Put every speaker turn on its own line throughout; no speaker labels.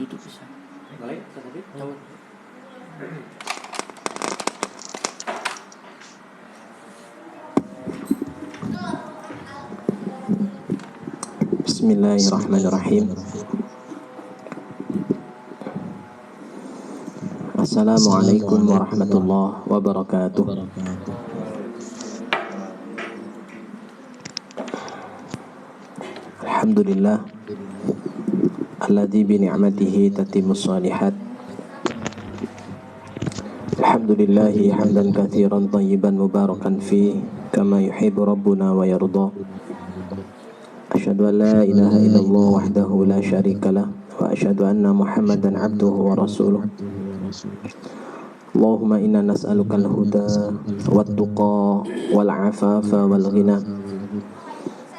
itu bisa. Mulai tadi tahu.
Bismillahirrahmanirrahim. Assalamualaikum warahmatullahi wabarakatuh. Alhamdulillah alladzi bi ni'matihi tatimmus shalihat. Alhamdulillahi hamdan katsiran thayyiban mubarakan fi kama yuhibbu rabbuna wa yarda. Asyhadu an la ilaha illallah wahdahu la syarikalah wa asyhadu anna Muhammadan abduhu wa rasuluh. Allahumma inna nas'aluka al-huda wat-tuqa wal-afafa wal-ghina.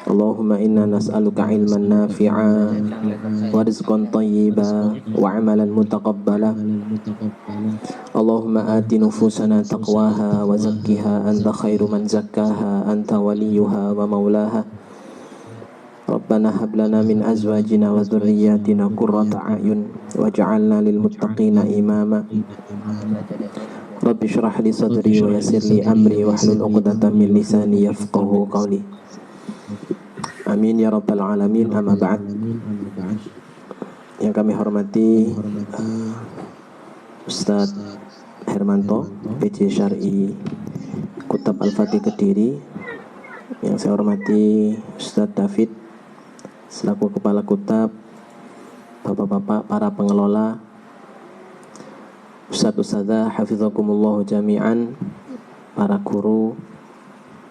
Allahumma inna nas'aluka ilman nafi'a wa rizqan tayyiba wa amalan mutaqabbala. Allahumma ati nufusana taqwaha wa zakkiha anta khairu man zakkaha anta waliyuha wa maulaha. Rabbana hab lana min azwajina wa dhurriyyatina qurrata a'yun waj'alna lil muttaqina imama. Rabbi shrah li sadri wa yassir li amri wahlul 'uqdatam min lisani yafqahu qawli. Amin ya rabbal alamin. Amma ba'd. Yang kami hormati Ustadz Hermanto, PJ Syar'i Kutab Al-Fatih Kediri. Yang saya hormati Ustadz David selaku Kepala Kutab, Bapak-bapak para pengelola, Ustadz-ustadzah hafizakumullah jami'an, para guru,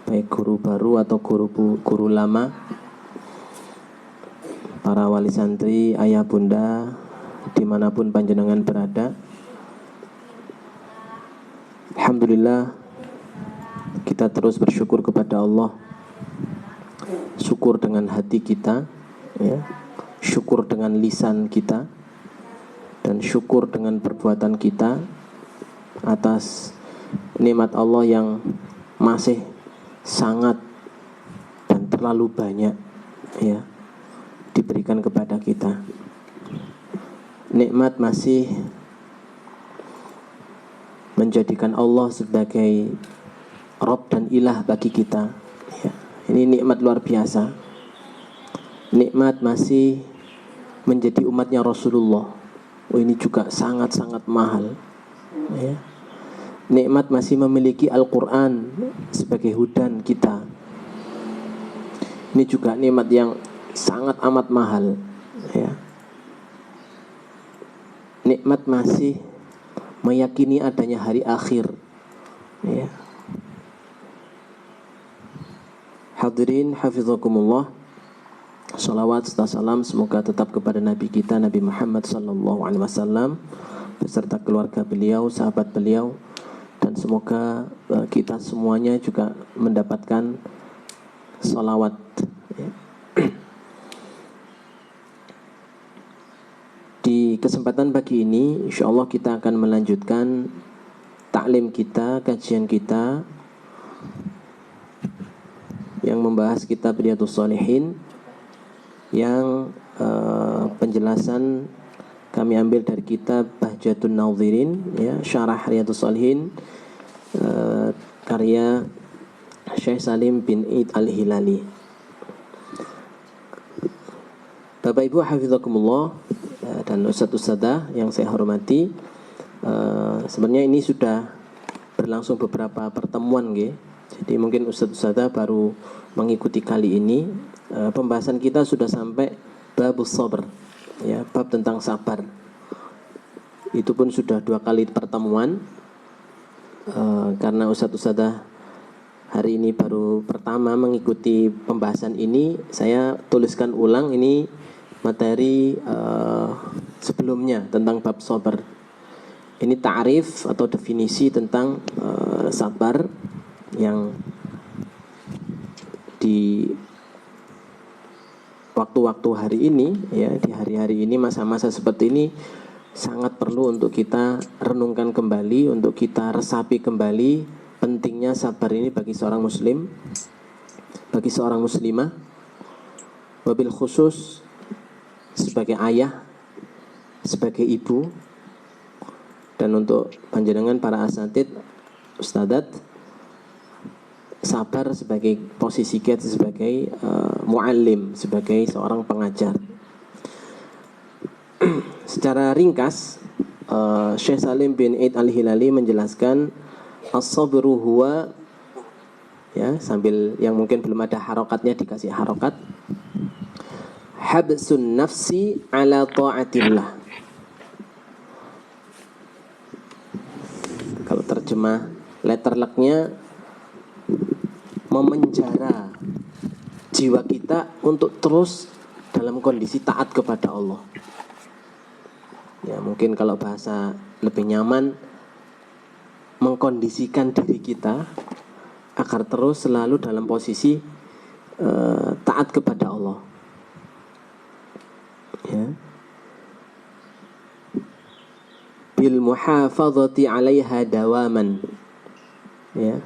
baik guru baru atau guru lama, para wali santri, ayah bunda, dimanapun panjenengan berada. Alhamdulillah, kita terus bersyukur kepada Allah. Syukur dengan hati kita, ya, syukur dengan lisan kita, dan syukur dengan perbuatan kita atas nikmat Allah yang masih sangat dan terlalu banyak, ya, diberikan kepada kita. Nikmat masih menjadikan Allah sebagai Rabb dan Ilah bagi kita, ya. Ini nikmat luar biasa. Nikmat masih menjadi umatnya Rasulullah. Oh, ini juga sangat-sangat mahal, ya. Nikmat masih memiliki Al-Quran sebagai hudan kita. Ini juga nikmat yang sangat amat mahal, ya. Nikmat masih meyakini adanya hari akhir, ya. Hadirin hafizakumullah, salawat serta salam semoga tetap kepada Nabi kita Nabi Muhammad sallallahu alaihi wasallam beserta keluarga beliau, sahabat beliau, dan semoga kita semuanya juga mendapatkan salawat, ya. Di kesempatan pagi ini insyaallah kita akan melanjutkan taklim kita, kajian kita yang membahas kitab Riyadhus Shalihin, yang penjelasan kami ambil dari kitab Bahjatun Nadhirin, ya, syarah Riyadhus Shalihin, karya Syekh Salim bin Id Al-Hilali. Bapak Ibu hafizakumullah dan ustadz-ustadzah yang saya hormati, sebenarnya ini sudah berlangsung beberapa pertemuan, nggih. Jadi mungkin ustadz-ustadzah baru mengikuti kali ini. Pembahasan kita sudah sampai babus sabr, ya, bab tentang sabar. Itu pun sudah 2 kali pertemuan. Karena ustadz-ustadzah hari ini baru pertama mengikuti pembahasan ini, saya tuliskan ulang ini materi sebelumnya tentang bab sabar. Ini ta'rif atau definisi tentang sabar yang di waktu-waktu hari ini, ya, di hari-hari ini, masa-masa seperti ini sangat perlu untuk kita renungkan kembali, untuk kita resapi kembali pentingnya sabar ini bagi seorang muslim, bagi seorang muslimah, wabil khusus sebagai ayah, sebagai ibu, dan untuk panjenengan para asatid, ustadzat, sabar sebagai posisi kita sebagai muallim, sebagai seorang pengajar. Secara ringkas, Syekh Salim bin Eid Al-Hilali menjelaskan as-sabru huwa, ya, sambil yang mungkin belum ada harokatnya dikasih harokat, habsun nafsi ala ta'atillah. Kalau terjemah letterleknya, memenjara jiwa kita untuk terus dalam kondisi taat kepada Allah. Ya, mungkin kalau bahasa lebih nyaman, mengkondisikan diri kita agar terus selalu dalam posisi taat kepada Allah. Ya. Bil muhafadzati 'alaiha dawaman. Ya.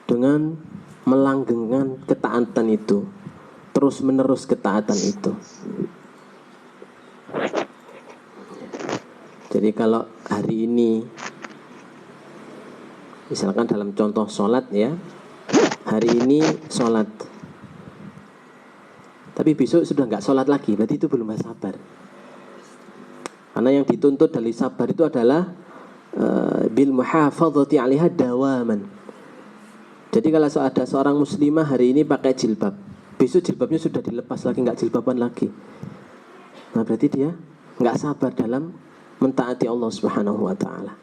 Dengan melanggengkan ketaatan itu, terus menerus ketaatan itu. Jadi kalau hari ini, misalkan dalam contoh sholat ya, hari ini sholat, tapi besok sudah nggak sholat lagi, berarti itu belum sabar. Karena yang dituntut dari sabar itu adalah bil muhafadzati 'alaiha dawaman. Jadi kalau ada seorang muslimah hari ini pakai jilbab, besok jilbabnya sudah dilepas lagi, nggak jilbaban lagi, nah berarti dia nggak sabar dalam mentaati Allah Subhanahu wa ta'ala.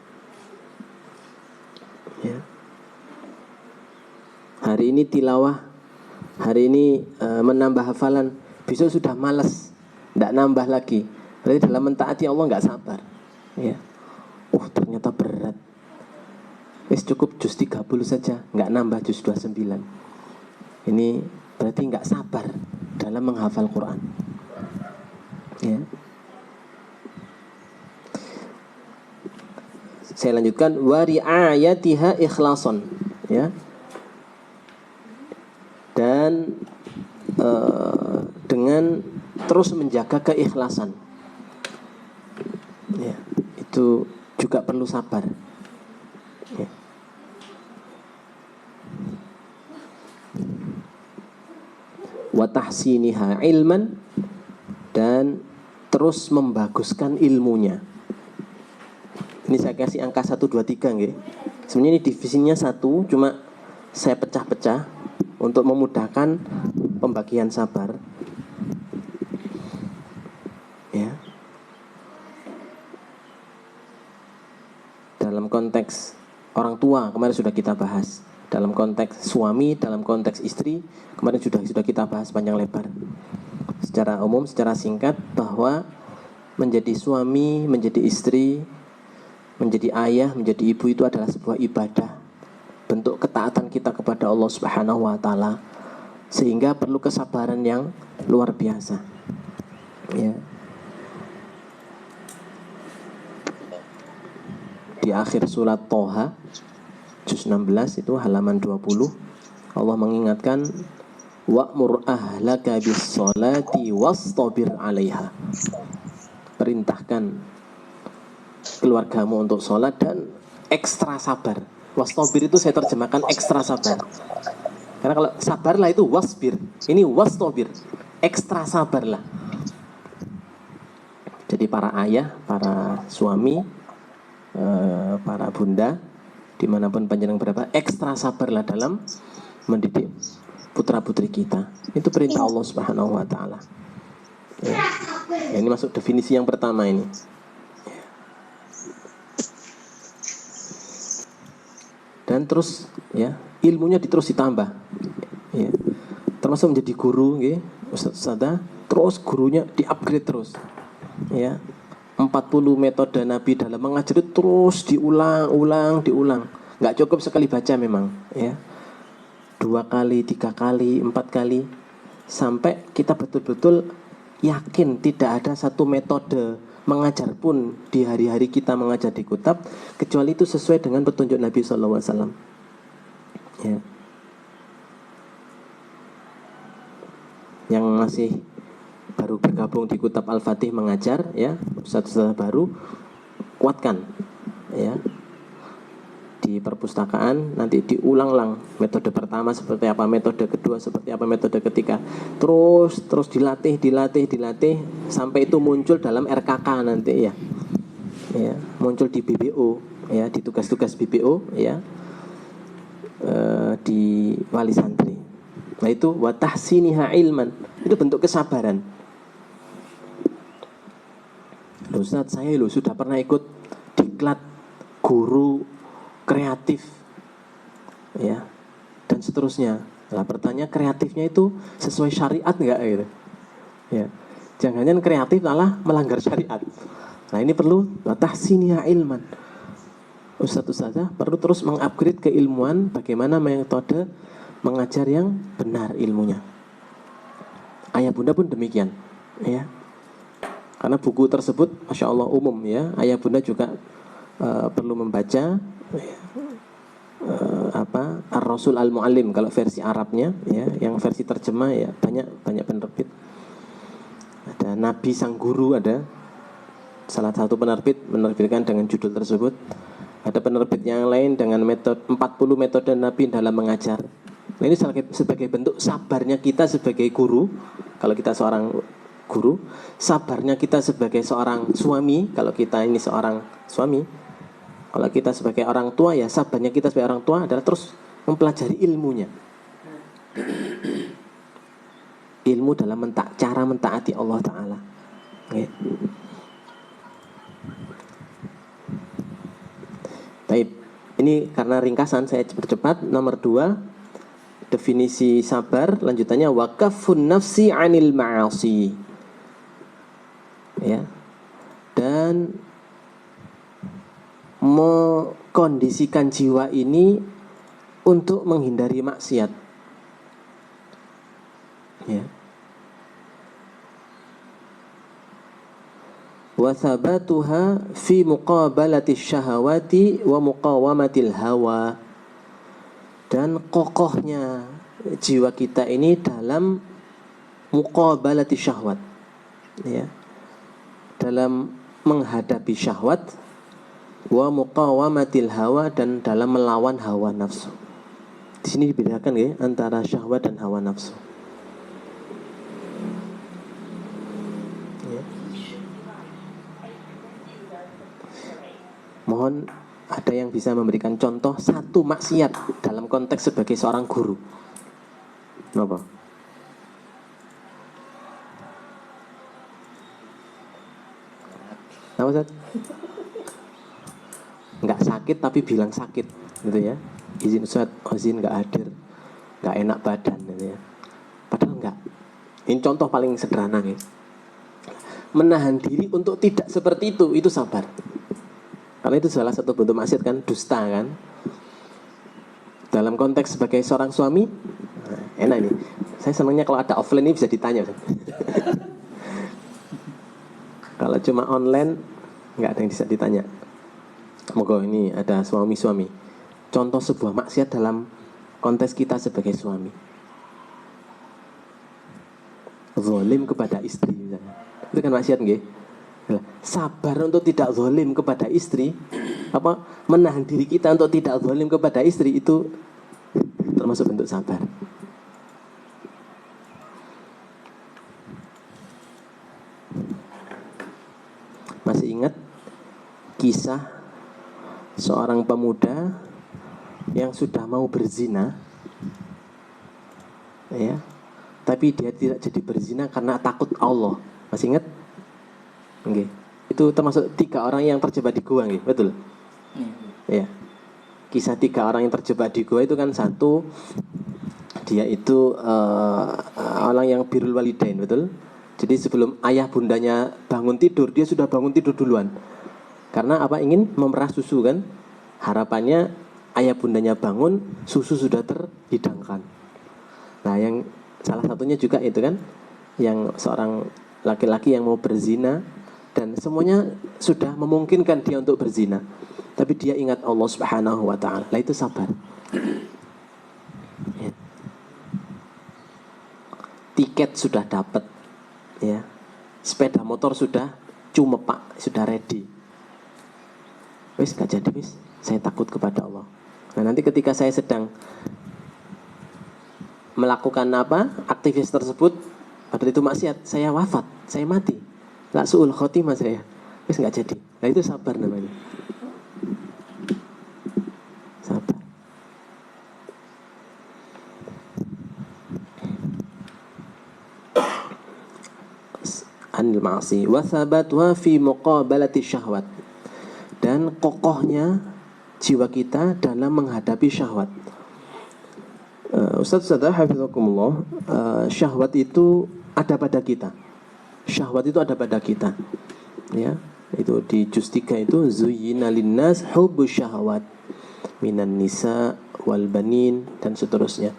Ya. Hari ini tilawah, hari ini menambah hafalan, besok sudah malas, tidak nambah lagi, berarti dalam mentaati Allah nggak sabar. Ya. Ternyata berat, cukup juz 30 saja, nggak nambah juz 29. Ini berarti nggak sabar dalam menghafal Quran. Ya. Saya lanjutkan, wa ri'ayatiha ikhlason, ya. Dan dengan terus menjaga keikhlasan, ya, itu juga perlu sabar. Ya. Wa tahsiniha ilman, dan terus membaguskan ilmunya. Ini saya kasih angka 1, 2, 3 nggih. Sebenarnya ini divisinya 1, cuma saya pecah-pecah untuk memudahkan pembagian sabar. Ya. Dalam konteks orang tua kemarin sudah kita bahas. Dalam konteks suami, dalam konteks istri kemarin sudah kita bahas panjang lebar. Secara umum, secara singkat, bahwa menjadi suami, menjadi istri, menjadi ayah, menjadi ibu itu adalah sebuah ibadah, bentuk ketaatan kita kepada Allah Subhanahu wa ta'ala, sehingga perlu kesabaran yang luar biasa. Ya. Di akhir surat Toha juz 16 itu halaman 20, Allah mengingatkan, wa'mur ahlaka bis-sholati wastabir 'alaiha. Perintahkan keluargamu untuk sholat dan ekstra sabar. Wastabir itu saya terjemahkan ekstra sabar. Karena kalau sabarlah itu wasbir, ini wastabir, ekstra sabarlah. Jadi para ayah, para suami, para bunda, dimanapun panjenengan berada, ekstra sabarlah dalam mendidik putra putri kita. Itu perintah Allah Subhanahu wa ta'ala. Ya. Ini masuk definisi yang pertama ini. Dan terus, ya, ilmunya terus ditambah, ya. Termasuk menjadi guru, ya, ustaz-ustazah, terus gurunya di-upgrade terus, ya. 40 metode Nabi dalam mengajar itu terus diulang. Nggak cukup sekali baca memang, ya. 2 kali, 3 kali, 4 kali, sampai kita betul-betul yakin tidak ada satu metode mengajar pun di hari-hari kita mengajar di Kutab kecuali itu sesuai dengan petunjuk Nabi SAW. Ya. Yang masih baru bergabung di Kutab Al-Fatih mengajar, ya, ustadz-ustadz baru, kuatkan, ya, di perpustakaan. Nanti diulang-ulang metode pertama seperti apa, metode kedua seperti apa, metode ketiga, terus dilatih sampai itu muncul dalam RKK nanti, ya, muncul di BBO, ya, di tugas-tugas BBO, ya, di wali santri. Nah itu watahsiniha ilman, itu bentuk kesabaran. Loh Ustaz, saya sudah pernah ikut diklat guru kreatif, ya, dan seterusnya. Nah pertanyaan, kreatifnya itu sesuai syariat enggak gitu, ya, jangan-jangan kreatif malah melanggar syariat. Nah ini perlu watahsiniha ilman. Ustadz-ustadzah perlu terus mengupgrade keilmuan, bagaimana metode mengajar yang benar ilmunya. Ayah bunda pun demikian, ya, karena buku tersebut Masya Allah umum, ya. Ayah bunda juga perlu membaca, ya, Ar-Rasul Al-Mu'allim kalau versi Arabnya, ya. Yang versi terjemah, ya, banyak penerbit. Ada Nabi Sang Guru, ada salah satu penerbit menerbitkan dengan judul tersebut. Ada penerbit yang lain dengan metode 40 metode Nabi dalam mengajar. Nah, ini sebagai bentuk sabarnya kita sebagai guru, kalau kita seorang guru, sabarnya kita sebagai seorang suami, kalau kita ini seorang suami, kalau kita sebagai orang tua, ya, sabarnya kita sebagai orang tua adalah terus mempelajari ilmunya. Ilmu dalam cara mentaati Allah Ta'ala, ya. Baik, ini karena ringkasan saya percepat. Nomor 2, definisi sabar lanjutannya waqafun nafsi 'anil ma'asi, ya, dan mengkondisikan jiwa ini untuk menghindari maksiat, ya. Wa thabatuha fi muqabalati syahawati wa muqawamatil hawa, dan kokohnya jiwa kita ini dalam muqabalati syahwat, ya, dalam menghadapi syahwat, wa muqawamatil hawa, dan dalam melawan hawa nafsu. Di sini dibedakan, ya, antara syahwat dan hawa nafsu. Mohon ada yang bisa memberikan contoh satu maksiat dalam konteks sebagai seorang guru. Kenapa? Apa Ustaz? Nggak sakit tapi bilang sakit, gitu, ya. Izin Ustaz, izin nggak hadir, nggak enak badan, gitu, ya. Padahal nggak. Ini contoh paling sederhana, ya. Menahan diri untuk tidak seperti itu sabar. Karena itu salah satu bentuk maksiat, kan, dusta, kan. Dalam konteks sebagai seorang suami, nah, enak ini. Saya senangnya kalau ada offline ini bisa ditanya. Kalau cuma online nggak ada yang bisa ditanya. Moga ini ada suami-suami. Contoh sebuah maksiat dalam konteks kita sebagai suami. Zalim kepada istri, misalnya. Itu kan maksiat, nggih? Sabar untuk tidak zalim kepada istri, menahan diri kita untuk tidak zalim kepada istri, itu termasuk bentuk sabar. Masih ingat kisah seorang pemuda yang sudah mau berzina, ya, tapi dia tidak jadi berzina karena takut Allah. Masih ingat? Okay. Itu termasuk 3 orang yang terjebak di gua, okay? Betul? Ya. Kisah 3 orang yang terjebak di gua itu kan, satu, dia itu orang yang birrul walidain, betul? Jadi sebelum ayah bundanya bangun tidur, dia sudah bangun tidur duluan. Karena apa? Ingin memerah susu, kan? Harapannya ayah bundanya bangun, susu sudah terhidangkan. Nah, yang salah satunya juga itu, kan, yang seorang laki-laki yang mau berzina, dan semuanya sudah memungkinkan dia untuk berzina, tapi dia ingat Allah Subhanahu wa ta'ala. Lah, itu sabar, ya. Tiket sudah dapat, ya. Sepeda motor sudah cumepak, sudah ready. Wis gak jadi wis, saya takut kepada Allah. Nah nanti ketika saya sedang melakukan aktivitas tersebut, padahal itu maksiat, saya wafat, saya mati, la su'ul khotimah saya, wis gak jadi. Nah itu sabar namanya, sabar. Anil ma'asi wa thabatwa fi muqabalati syahwat, dan kokohnya jiwa kita dalam menghadapi syahwat. Ustaz hafizakumullah, syahwat itu ada pada kita. Syahwat itu ada pada kita. Ya, itu di juz 3 itu zuyyina linnas hubbus syahawat minan nisa wal banin dan seterusnya.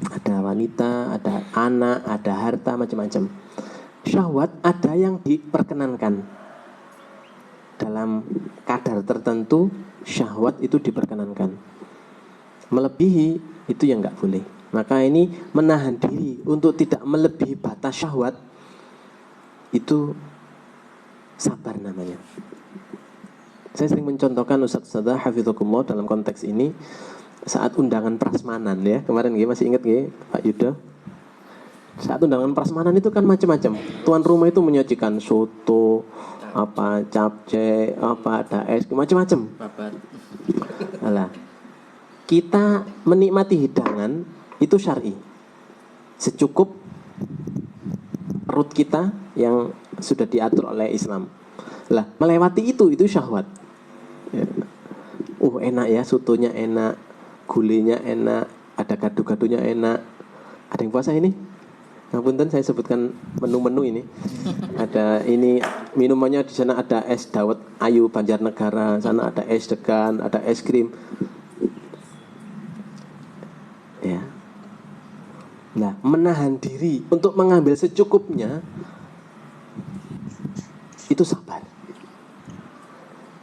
Ada wanita, ada anak, ada harta, macam-macam. Syahwat ada yang diperkenankan. Dalam kadar tertentu syahwat itu diperkenankan. Melebihi itu yang nggak boleh. Maka ini menahan diri untuk tidak melebihi batas syahwat, itu sabar namanya. Saya sering mencontohkan Ustaz hafizakumullah dalam konteks ini saat undangan prasmanan ya. Kemarin masih ingat Pak Yuda? Saat undangan prasmanan itu kan macam-macam. Tuan rumah itu menyajikan soto, capcay, ada es, macam-macam. Alah. Kita menikmati hidangan itu syar'i. Secukup perut kita yang sudah diatur oleh Islam. Lah, melewati itu syahwat. Ya. Enak ya, sotonya enak, gulenya enak, ada gado-gadonya enak. Ada yang puasa ini? Ngapunten saya sebutkan menu-menu ini. Ada ini minumannya, di sana ada es dawet ayu Banjarnegara, sana ada es degan, ada es krim. Ya. Nah, menahan diri untuk mengambil secukupnya itu sabar.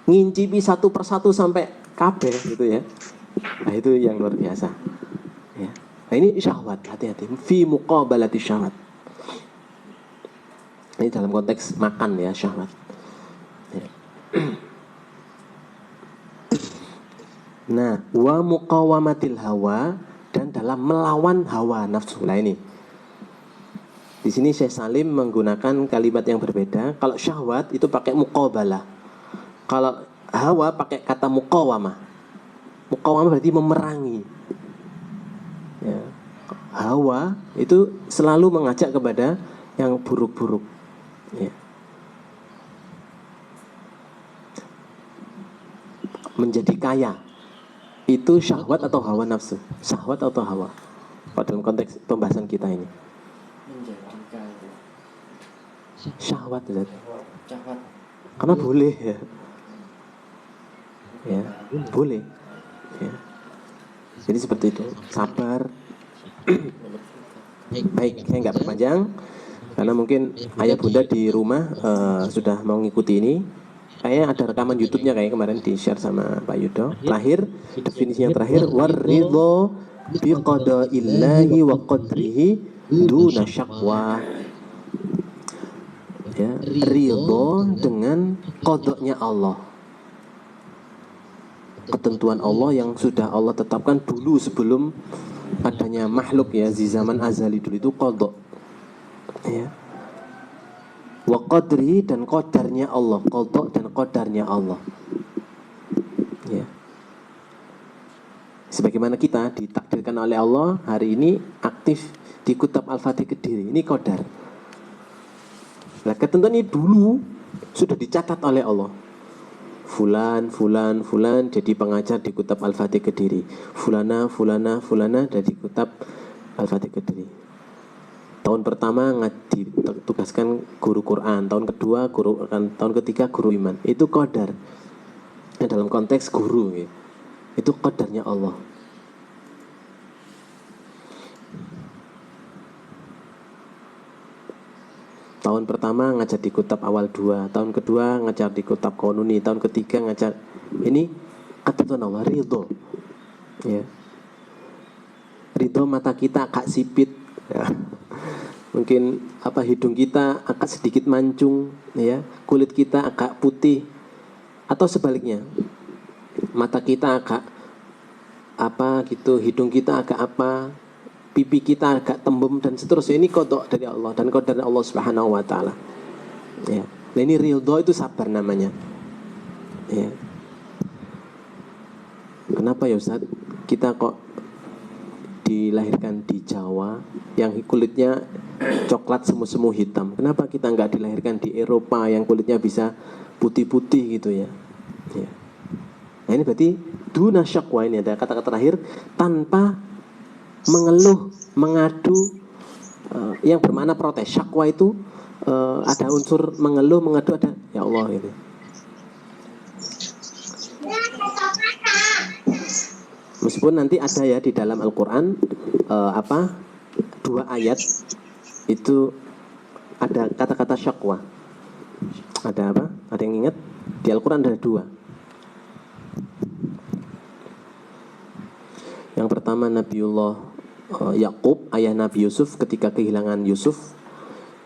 Ngincipi satu persatu sampai kabeh gitu ya. Nah, itu yang luar biasa. Ya. Nah, ini syahwat, hati-hati. Fi muqabalati syahwat. Ini dalam konteks makan ya, syahwat. Ya. Nah, wa muqawamatil hawa, dan dalam melawan hawa nafsu. Nah ini. Di sini Syekh Salim menggunakan kalimat yang berbeda. Kalau syahwat itu pakai muqabalah. Kalau hawa pakai kata muqawamah. Muqawamah berarti memerangi. Ya. Hawa itu selalu mengajak kepada yang buruk-buruk. Ya. Menjadi kaya itu syahwat atau hawa nafsu? Syahwat atau hawa? Pada dalam konteks pembahasan kita ini.
Menjadi kaya.
Syahwat,
Syahwat.
Karena boleh ya. Ya, boleh. Ya. Jadi seperti itu. Sabar. Baik, saya nggak berpanjang karena mungkin ayah bunda di rumah sudah mau ngikuti ini. Kayaknya ada rekaman YouTube-nya kayak kemarin di-share sama Pak Yudo. Terakhir, definisi yang terakhir, waridho biqadaillahi wa qadrihi duna syaqwa. Ya, ridho dengan qadanya Allah. Ketentuan Allah yang sudah Allah tetapkan dulu sebelum adanya makhluk ya, di zaman azali dulu itu qada. Ya. Wa qadri, dan qadarnya Allah, qada dan qadarnya Allah. Ya. Sebagaimana kita ditakdirkan oleh Allah hari ini aktif di Kutab Al-Fatih Kediri, ini qadar. Nah, ketentuan ini dulu sudah dicatat oleh Allah. Fulan jadi pengajar di Kutab Al-Fatih Kediri. Fulana dari Kutab Al-Fatih Kediri. Tahun pertama ditugaskan guru Quran, tahun kedua guru Quran, tahun ketiga guru iman. Itu qadar. Nah, dalam konteks guru ya. Itu qadarnya Allah. Tahun pertama ngajar di Kutab awal 2, tahun kedua ngajar di Kutab Konuni, tahun ketiga ngajar. Ini ketentuan Allah, ridho. Ya. Ridho mata kita agak sipit. Ya. Mungkin hidung kita agak sedikit mancung, ya, kulit kita agak putih, atau sebaliknya, mata kita agak hidung kita agak pipi kita agak tembem dan seterusnya. Ini qada dari Allah dan qadar dari Allah Subhanahu wa taala. Ya. Nah, ini ridho itu sabar namanya. Ya. Kenapa ya Ustaz? Kita kok dilahirkan di Jawa yang kulitnya coklat semu-semu hitam. Kenapa kita nggak dilahirkan di Eropa yang kulitnya bisa putih-putih gitu ya? Ya. Nah, ini berarti duna syakwa, ini ada kata-kata terakhir, tanpa mengeluh, mengadu, yang bermakna protes. Syakwa itu ada unsur mengeluh, mengadu, ada ya Allah ini. Meskipun nanti ada ya di dalam Al-Quran 2 ayat itu ada kata-kata syakwa. Ada apa? Ada yang ingat? Di Al-Quran ada 2. Yang pertama Nabiullah Yakub, ayah Nabi Yusuf, ketika kehilangan Yusuf,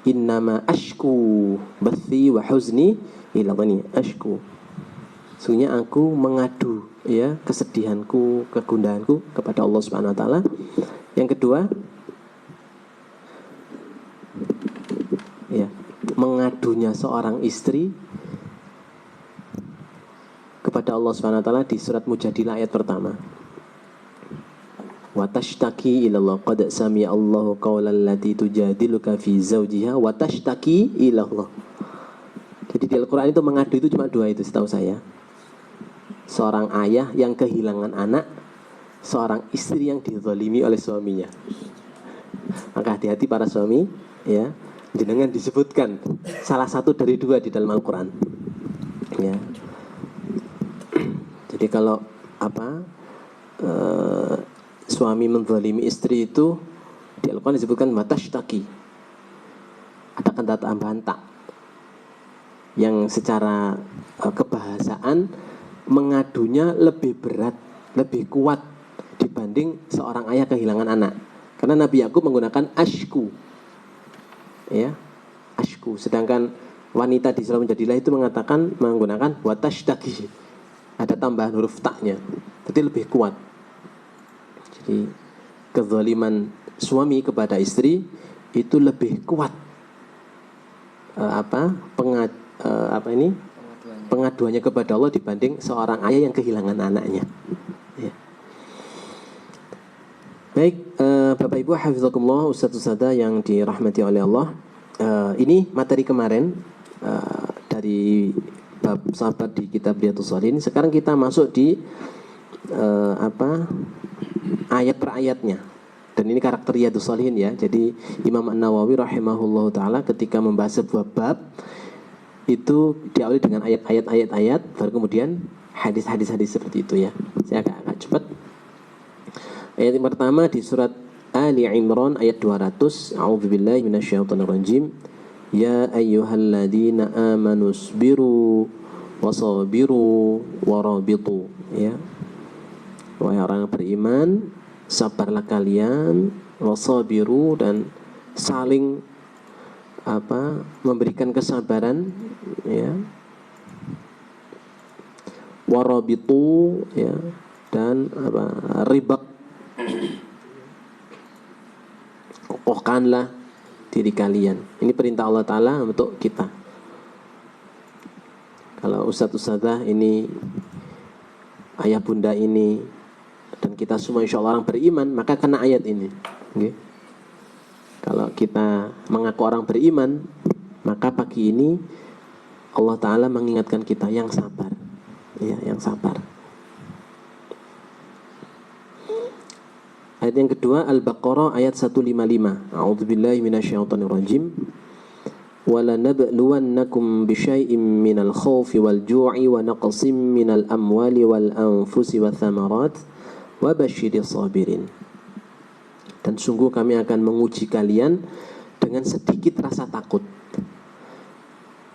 innama ashku bathi wa huzni ila ghani. Ashku, sungguhnya aku mengadu, ya, kesedihanku, kegundahanku kepada Allah Subhanahu wa taala. Yang kedua, ya, mengadunya seorang istri kepada Allah Subhanahu wa taala di surat Mujadilah ayat pertama. Wa tashtaki ila Allah qad sami'a Allahu qaulal lati tujadiluka fi zawjiha wa tashtaki ila Allah. Jadi di Al-Qur'an itu mengadu itu cuma 2 itu setahu saya. Seorang ayah yang kehilangan anak, seorang istri yang dizalimi oleh suaminya. Maka hati-hati para suami, ya, jenengan disebutkan salah satu dari 2 di dalam Al-Quran, ya. Jadi kalau suami menzalimi istri itu di Al-Quran disebutkan matashtaki, ada kata tambahan tak yang secara kebahasaan mengadunya lebih berat, lebih kuat dibanding seorang ayah kehilangan anak. Karena Nabi Yakub menggunakan ashku, ya, ashku. Sedangkan wanita di surat Mujadilah itu menggunakan watashtaki, ada tambahan huruf taknya, jadi lebih kuat. Jadi kezaliman suami kepada istri itu lebih kuat pengaduannya kepada Allah dibanding seorang ayah yang kehilangan anaknya, ya. Baik, Bapak Ibu hafizakumullah, Ustaz-ustazah yang dirahmati oleh Allah, ini materi kemarin dari bab sahabat di kitab Riyadhus Shalihin. Sekarang kita masuk di ayat per ayatnya. Dan ini karakter Riyadhus Shalihin, ya. Jadi Imam An-Nawawi rahimahullahu taala ketika membahas sebuah bab itu diawali dengan ayat-ayat, baru kemudian hadis-hadis seperti itu, ya. Saya agak cepat. Ayat yang pertama di surat Ali Imran ayat 200. A'udzubillahi minasyaitonirrajim. Ya ayyuhalladzina amanu sabiru wasabiru warabitu, ya. Wahai orang beriman, sabarlah kalian, wasabiru, dan saling memberikan kesabaran, ya, warabitu, ya, dan ribak, kokohkanlah diri kalian. Ini perintah Allah Ta'ala untuk kita. Kalau ustadz-ustadzah ini, ayah bunda ini, dan kita semua insya Allah orang beriman, maka kena ayat ini, okay? Kalau kita mengaku orang beriman, maka pagi ini Allah Ta'ala mengingatkan kita yang sabar, ya, yang sabar. Ayat yang kedua Al-Baqarah ayat 155. A'udzubillahi minasyaitonirrajim. وَلَنَبْلُوَنَّكُمْ بِشَيْءٍ مِّنَ الْخَوْفِ وَالْجُوعِ وَنَقْصٍ مِّنَ الْأَمْوَالِ وَالْأَنفُسِ وَالثَّمَرَاتِ وَبَشِّرِ الصَّابِرِينَ. Dan sungguh kami akan menguji kalian dengan sedikit rasa takut,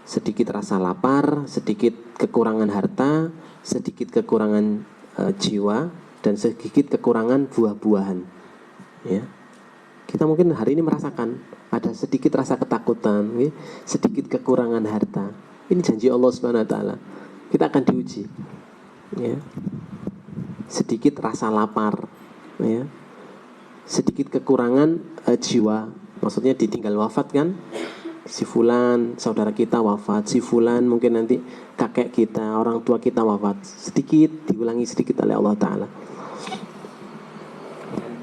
sedikit rasa lapar, sedikit kekurangan harta, sedikit kekurangan jiwa, dan sedikit kekurangan buah-buahan, ya. Kita mungkin hari ini merasakan ada sedikit rasa ketakutan, ya, sedikit kekurangan harta. Ini janji Allah Subhanahu wa taala. Kita akan diuji. Ya. Sedikit rasa lapar, ya. Sedikit kekurangan jiwa. Maksudnya ditinggal wafat kan? Si fulan, saudara kita wafat, si fulan mungkin nanti kakek kita, orang tua kita wafat. Sedikit, diulangi sedikit oleh Allah Ta'ala.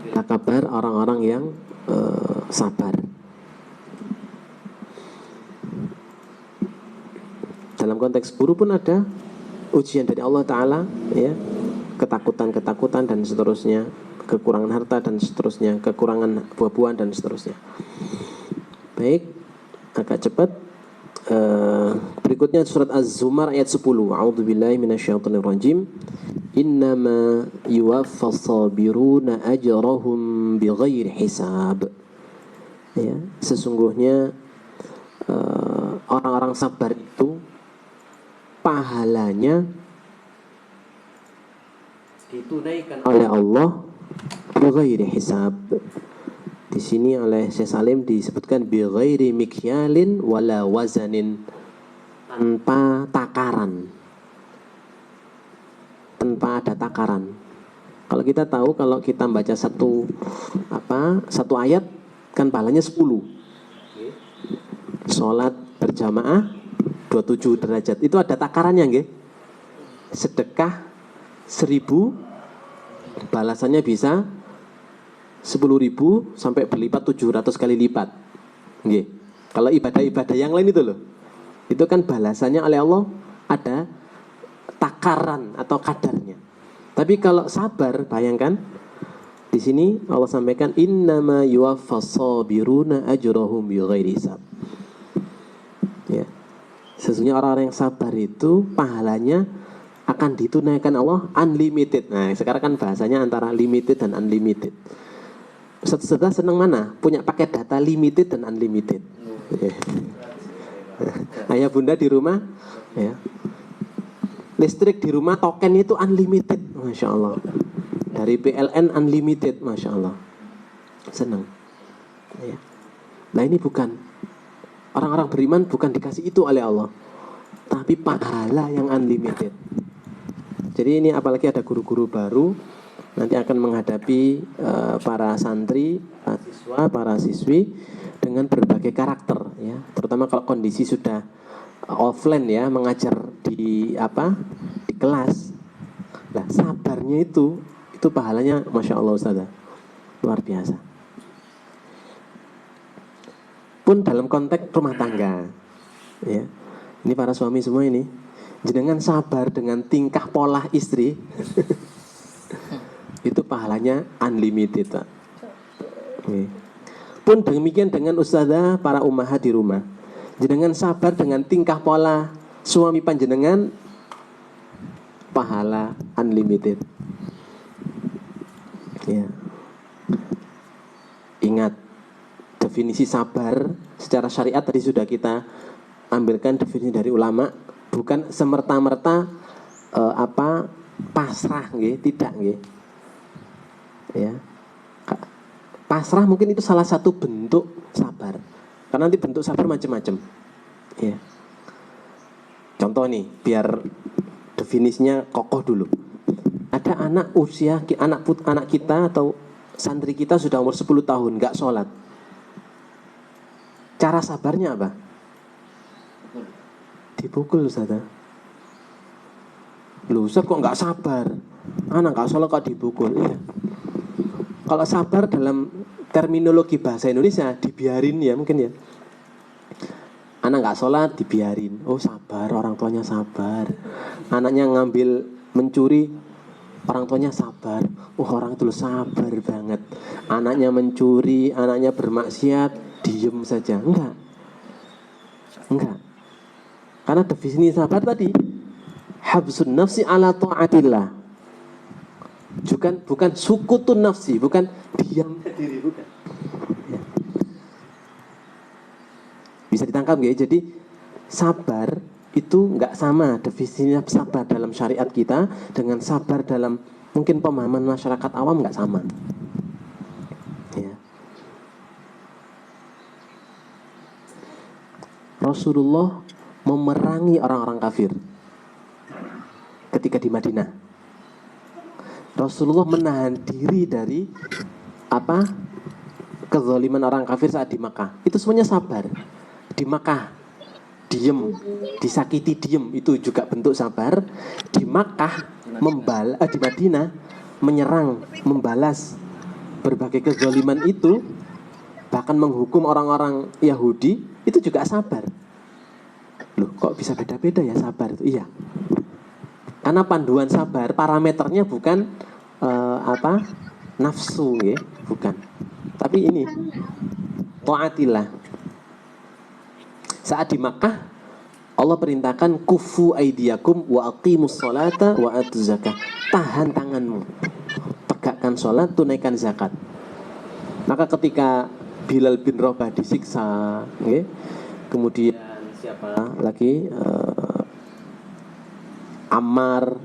Kita kabar orang-orang yang sabar. Dalam konteks guru pun ada ujian dari Allah Ta'ala, ya, ketakutan-ketakutan dan seterusnya, kekurangan harta dan seterusnya, kekurangan buah-buahan dan seterusnya. Baik, agak cepat. Berikutnya surat Az-Zumar ayat 10. A'udzubillahi minasyaitonirrajim. Innama yuwaffas sabiruna ajrahum bighairi hisab. Ya, sesungguhnya orang-orang sabar itu pahalanya ditunaikan oleh Allah bighairi hisab. Di sini oleh Syekh Salim disebutkan bighairi mikyalin wala wazanin, tanpa takaran, tanpa ada takaran. Kalau kita tahu kalau kita baca satu ayat kan pahalanya 10. Sholat berjamaah 27 derajat. Itu ada takarannya nggih? Sedekah 1000 balasannya bisa 10.000 sampai berlipat 700 kali lipat. Nggih. Kalau ibadah-ibadah yang lain itu loh, itu kan balasannya oleh Allah ada takaran atau kadarnya. Tapi kalau sabar, bayangkan di sini Allah sampaikan innama yuwaffas sabiruna ajrahum bighairi hisab. Ya. Sesungguhnya orang-orang yang sabar itu pahalanya akan ditunaikan Allah unlimited. Nah, sekarang kan bahasanya antara limited dan unlimited. Ustaz senang mana? Punya paket data limited dan unlimited. Ayah bunda di rumah, ya. Listrik di rumah token itu unlimited, masya Allah. Dari PLN unlimited, masya Allah. Senang. Ya. Nah ini bukan, orang-orang beriman bukan dikasih itu oleh Allah, tapi pahala yang unlimited. Jadi ini apalagi ada guru-guru baru nanti akan menghadapi para santri, siswa, para siswi dengan berbagai karakter, ya. Terutama kalau kondisi sudah offline, ya, mengajar di kelas. Nah, sabarnya itu pahalanya masya Allah Ustazah, luar biasa. Pun dalam konteks rumah tangga, ya. Ini para suami semua ini, jenengan sabar dengan tingkah pola istri. Itu pahalanya unlimited, Pak. Pun demikian dengan ustazah, para ummahat di rumah. Jenengan sabar dengan tingkah pola suami panjenengan, pahala unlimited. Ya. Ingat, definisi sabar secara syariat tadi sudah kita ambilkan definisi dari ulama, bukan semerta-merta pasrah, nggih, tidak, nggih. Ya. Pasrah mungkin itu salah satu bentuk sabar. Karena nanti bentuk sabar macam-macam. Ya. Contoh nih, biar definisinya kokoh dulu. Ada anak usia anak kita atau santri kita sudah umur 10 tahun nggak sholat. Cara sabarnya apa? Dipukul, Ustaz. Loh, Ustaz kok nggak sabar? Anak nggak sholat kok dipukul? Iya. Kalau sabar dalam terminologi bahasa Indonesia dibiarin, ya, mungkin, ya. Anak nggak sholat dibiarin, oh sabar, orang tuanya sabar. Anaknya ngambil mencuri, orang tuanya sabar, oh orang itu sabar banget. Anaknya mencuri, anaknya bermaksiat, diem saja, enggak. Karena definisi sabar tadi habsun nafsi ala ta'atillah. Bukan sukutun nafsi, bukan diam diri, bukan. Ya. Bisa ditangkap nggak? Jadi sabar itu nggak sama definisinya sabar dalam syariat kita dengan sabar dalam mungkin pemahaman masyarakat awam, nggak sama. Ya. Rasulullah memerangi orang-orang kafir ketika di Madinah. Rasulullah menahan diri dari kezaliman orang kafir saat di Makkah. Itu semuanya sabar. Di Makkah diem, disakiti diem, itu juga bentuk sabar. Di Makkah di Madinah menyerang, membalas berbagai kezaliman itu, bahkan menghukum orang-orang Yahudi, itu juga sabar. Loh, kok bisa beda-beda ya sabar itu? Iya. Karena panduan sabar parameternya bukan nafsu ya, bukan. Tapi ini taatillah. Saat di Makkah Allah perintahkan kufu aidiyakum wa aqimus salata wa atuz zakah. Tahan tanganmu. Tegakkan salat, tunaikan zakat. Maka ketika Bilal bin Rabah disiksa, okay? Kemudian siapa lagi? Ammar,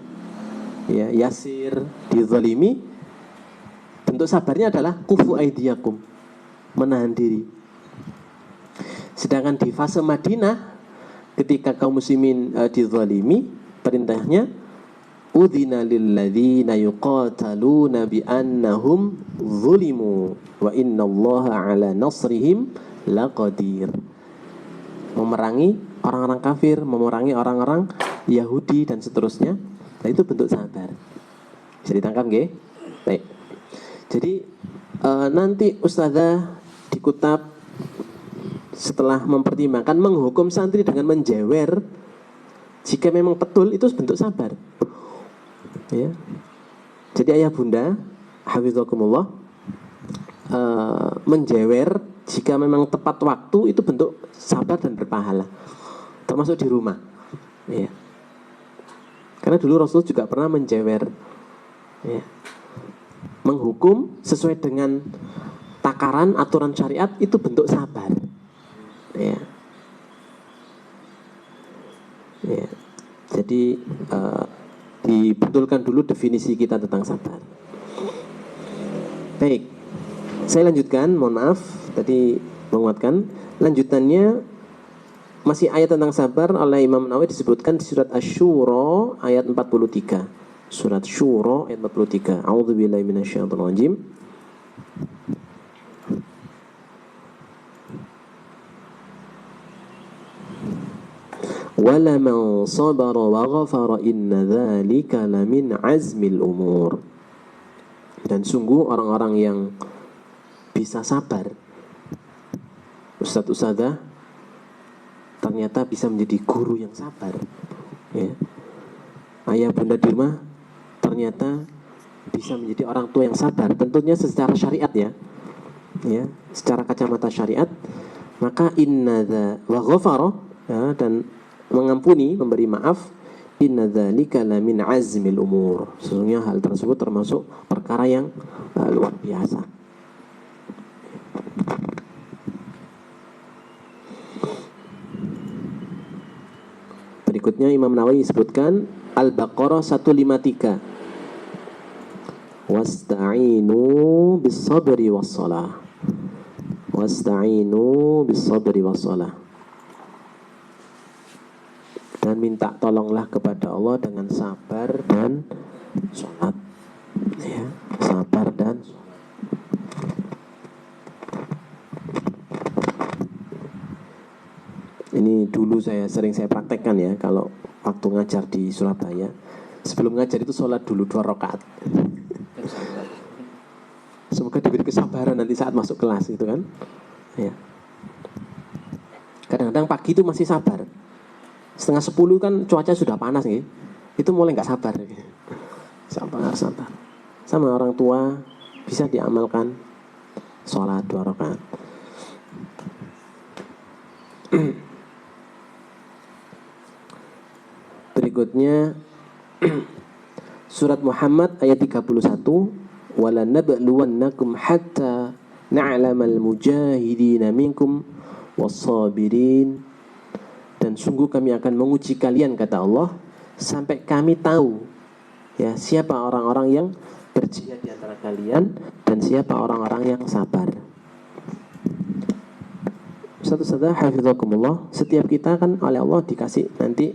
ya, Yasir dizalimi, bentuk sabarnya adalah kufu aidiyakum, menahan diri. Sedangkan di fase Madinah, ketika kaum muslimin dizalimi, perintahnya udzina lilladzina yuqataluna bi annahum zulimu wa innallaha ala nasrihim laqadir. Memerangi orang-orang kafir, memerangi orang-orang Yahudi dan seterusnya. Nah, itu bentuk sabar. Bisa ditangkap nggih? Baik. Jadi nanti ustazah di kutab setelah mempertimbangkan menghukum santri dengan menjewer, jika memang betul itu bentuk sabar. Ya. Jadi ayah bunda hafizakumullah, menjewer jika memang tepat waktu itu bentuk sabar dan berpahala, termasuk di rumah. Ya. Karena dulu Rasul juga pernah menjewer, ya. Menghukum sesuai dengan takaran aturan syariat itu bentuk sabar. Ya. Ya. Jadi dibetulkan dulu definisi kita tentang sabar. Baik, saya lanjutkan. Mohon maaf tadi menguatkan. Lanjutannya masih ayat tentang sabar oleh Imam Nawawi disebutkan di surat Asy-Syura ayat 43. Surat Syura ayat 43. A'udzubillahi minasyaitonir rajim. وَلَمَنْ صَبَرَ وَغَفَرَ إِنَّ ذَلِكَ لَمِنْ عَزْمِ الْأُمُورِ. Dan sungguh orang-orang yang bisa sabar, ustadz-ustadzah, ternyata bisa menjadi guru yang sabar. Ya. Ayah bunda di rumah ternyata bisa menjadi orang tua yang sabar. Tentunya secara syariat ya, secara kacamata syariat. Maka inna dza wa ghafara, ya, dan mengampuni, memberi maaf, inna dzalika lamin azmil umur. Sesungguhnya hal tersebut termasuk perkara yang luar biasa. Berikutnya Imam Nawawi sebutkan Al-Baqarah 153. Wasta'inu bis-sabri was-shalah. Wasta'inu bis-sabri was-shalah. Dan minta tolonglah kepada Allah dengan sabar dan sholat. Ya, sabar dan sholat. Ini dulu sering saya praktekkan ya, kalau waktu ngajar di Surabaya. Sebelum ngajar itu sholat dulu 2 rakaat. Semoga diberi kesabaran nanti saat masuk kelas gitu kan. Ya. Kadang-kadang pagi itu masih sabar. 9:30 kan cuaca sudah panas nih. Itu mulai nggak sabar. Sabar. Sama orang tua bisa diamalkan sholat 2 rakaat. Berikutnya surat Muhammad ayat 31, wala nabluwannakum hatta na'lamal mujahidina minkum was-sabirin. Dan sungguh kami akan menguji kalian, kata Allah, sampai kami tahu ya siapa orang-orang yang berjihad di antara kalian dan siapa orang-orang yang sabar. Satu saja hafizakumullah, setiap kita kan oleh Allah dikasih nanti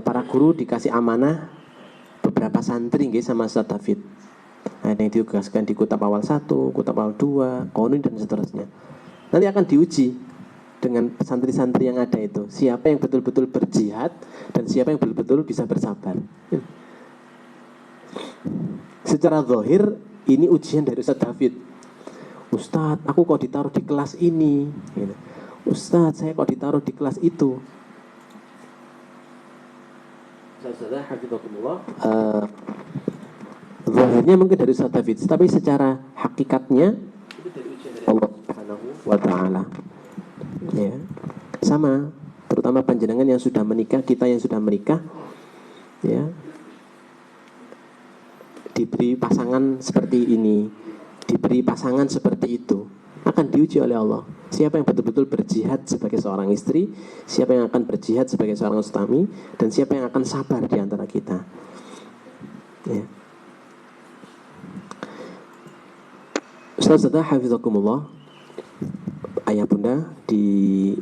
para guru dikasih amanah beberapa santri nggih sama Ustaz David. Nah, yang ditugaskan di kutab awal 1, kutab awal 2, konun dan seterusnya. Nanti akan diuji dengan santri-santri yang ada itu. Siapa yang betul-betul berjihad dan siapa yang betul-betul bisa bersabar. Secara zahir ini ujian dari Ustaz David. Ustaz, aku kok ditaruh di kelas ini. Ustaz, saya kok ditaruh di kelas itu. Zahirnya mungkin dari Ustaz David, tapi secara hakikatnya itu dari ujian dari Allah Subhanahu wa taala. Ya. Sama, terutama panjenengan yang sudah menikah, kita yang sudah menikah, ya. Diberi pasangan seperti ini, diberi pasangan seperti itu, akan diuji oleh Allah. Siapa yang betul-betul berjihad sebagai seorang istri, siapa yang akan berjihad sebagai seorang suami, dan siapa yang akan sabar di antara kita. Ya. Ustaz hafizakumullah, ayah bunda di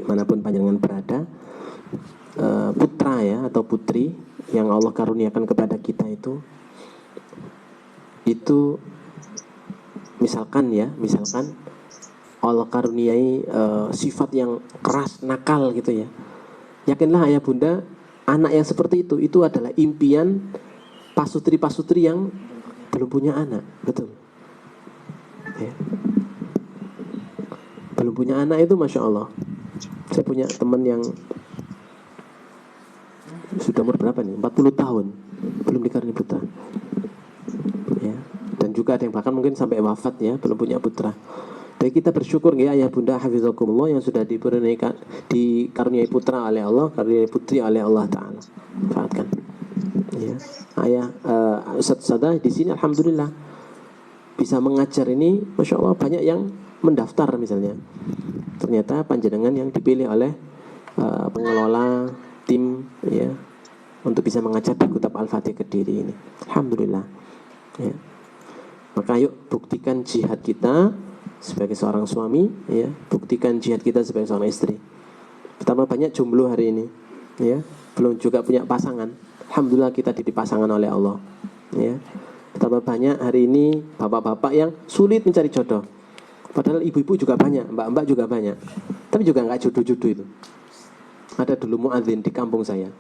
manapun panjenengan berada, putra ya atau putri yang Allah karuniakan kepada kita itu misalkan Allah karuniai sifat yang keras, nakal gitu ya. Yakinlah ayah bunda, anak yang seperti itu adalah impian pasutri-pasutri yang belum punya anak, betul. Ya. Belum punya anak itu Masya Allah. Saya punya teman yang sudah umur berapa nih? 40 tahun belum dikaruniai putra. Ya. Dan juga ada yang bahkan mungkin sampai wafat ya, belum punya putra. Dan kita bersyukur ya ayah bunda hafizakumullah yang sudah dikaruniai putra oleh Allah, karuniai putri oleh Allah Ta'ala. Fahatkan. Ya. Ayah Ustaz Sada di sini alhamdulillah bisa mengajar ini, Masya Allah banyak yang mendaftar misalnya. Ternyata panjenengan yang dipilih oleh pengelola tim ya untuk bisa mengajar di Kutab Al-Fatih Kediri ini. Alhamdulillah. Ya. Maka yuk buktikan jihad kita sebagai seorang suami, ya, buktikan jihad kita sebagai seorang istri. Pertama banyak jomblo hari ini, ya, belum juga punya pasangan. Alhamdulillah kita diberi pasangan oleh Allah. Ya. Betapa banyak hari ini bapak-bapak yang sulit mencari jodoh. Padahal ibu-ibu juga banyak, mbak-mbak juga banyak. Tapi juga nggak jodoh-jodoh itu. Ada dulu muadzin di kampung saya.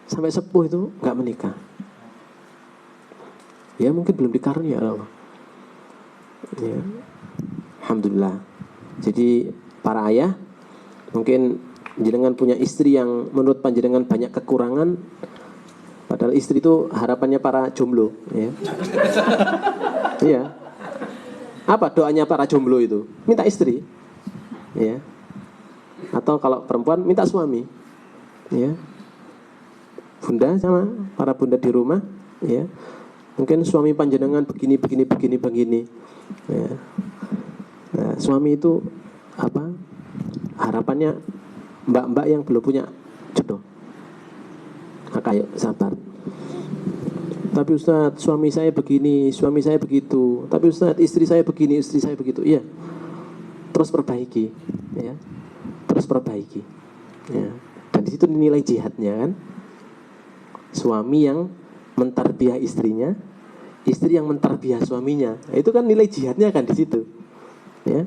Sampai sepuh itu nggak menikah. Ya mungkin belum dikaruniai Allah. Ya. Alhamdulillah. Jadi para ayah, mungkin jenengan punya istri yang menurut panjenengan banyak kekurangan. Padahal istri itu harapannya para jomblo, ya. Iya. Apa doanya para jomblo itu? Minta istri, ya. Atau kalau perempuan minta suami, ya. Bunda sama para bunda di rumah, ya. Mungkin suami panjenengan begini. Ya. Nah, suami itu apa? Harapannya mbak-mbak yang belum punya jodoh. Maka yuk sabar. Tapi Ustaz, suami saya begini, suami saya begitu. Tapi Ustaz, istri saya begini, istri saya begitu. Iya. Terus perbaiki, ya. Terus perbaiki. Ya. Dan di situ nilai jihadnya kan. Suami yang mentarbiah istrinya, istri yang mentarbiah suaminya. Nah, itu kan nilai jihadnya kan di situ. Ya.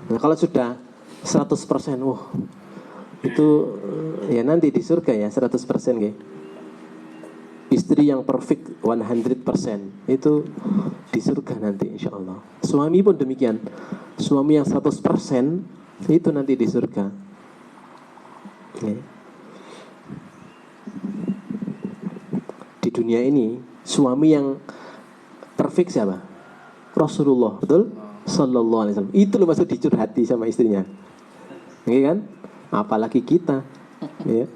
Nah, kalau sudah 100%, wah, itu ya nanti di surga ya 100% ya. Istri yang perfect 100% itu di surga nanti insya Allah. Suami pun demikian. Suami yang 100% itu nanti di surga. Ya. Di dunia ini suami yang perfect siapa? Rasulullah, betul? Sallallahu alaihi wasallam. Itu loh maksud dicurhati sama istrinya. Oke kan? Apalagi kita, ya,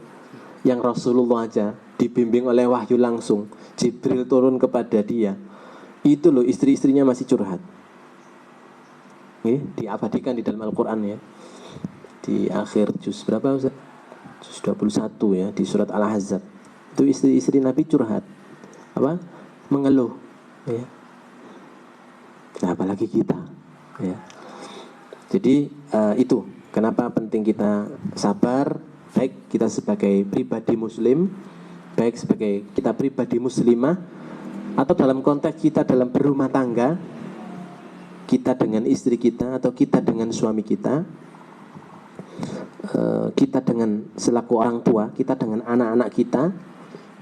yang Rasulullah aja dibimbing oleh wahyu langsung, Jibril turun kepada dia. Itu loh istri-istrinya masih curhat. Diabadikan di dalam Al-Quran ya. Di akhir juz berapa Ustaz? Juz 21 ya, di surat Al-Ahzab. Itu istri-istri Nabi curhat. Apa? Mengeluh, ya. Nah, apalagi kita, ya. Jadi itu kenapa penting kita sabar, baik kita sebagai pribadi muslim, baik sebagai kita pribadi muslimah, atau dalam konteks kita dalam berumah tangga, kita dengan istri kita atau kita dengan suami kita, kita dengan selaku orang tua, kita dengan anak-anak kita,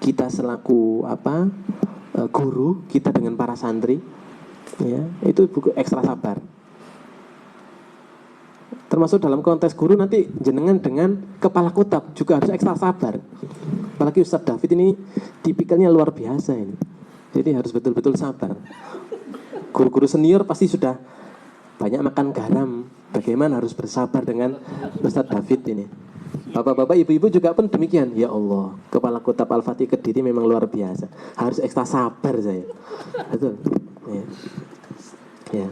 kita selaku guru, kita dengan para santri, ya itu buku ekstra sabar. Termasuk dalam konteks guru nanti jenengan dengan kepala kotab juga harus ekstra sabar. Apalagi Ustadz David ini tipikalnya luar biasa ini. Jadi harus betul-betul sabar. Guru-guru senior pasti sudah banyak makan garam. Bagaimana harus bersabar dengan Ustadz David ini. Bapak-bapak, ibu-ibu juga pun demikian. Ya Allah, kepala kotab Al-Fatih Kediri memang luar biasa. Harus ekstra sabar saya. Betul. Ya. Ya.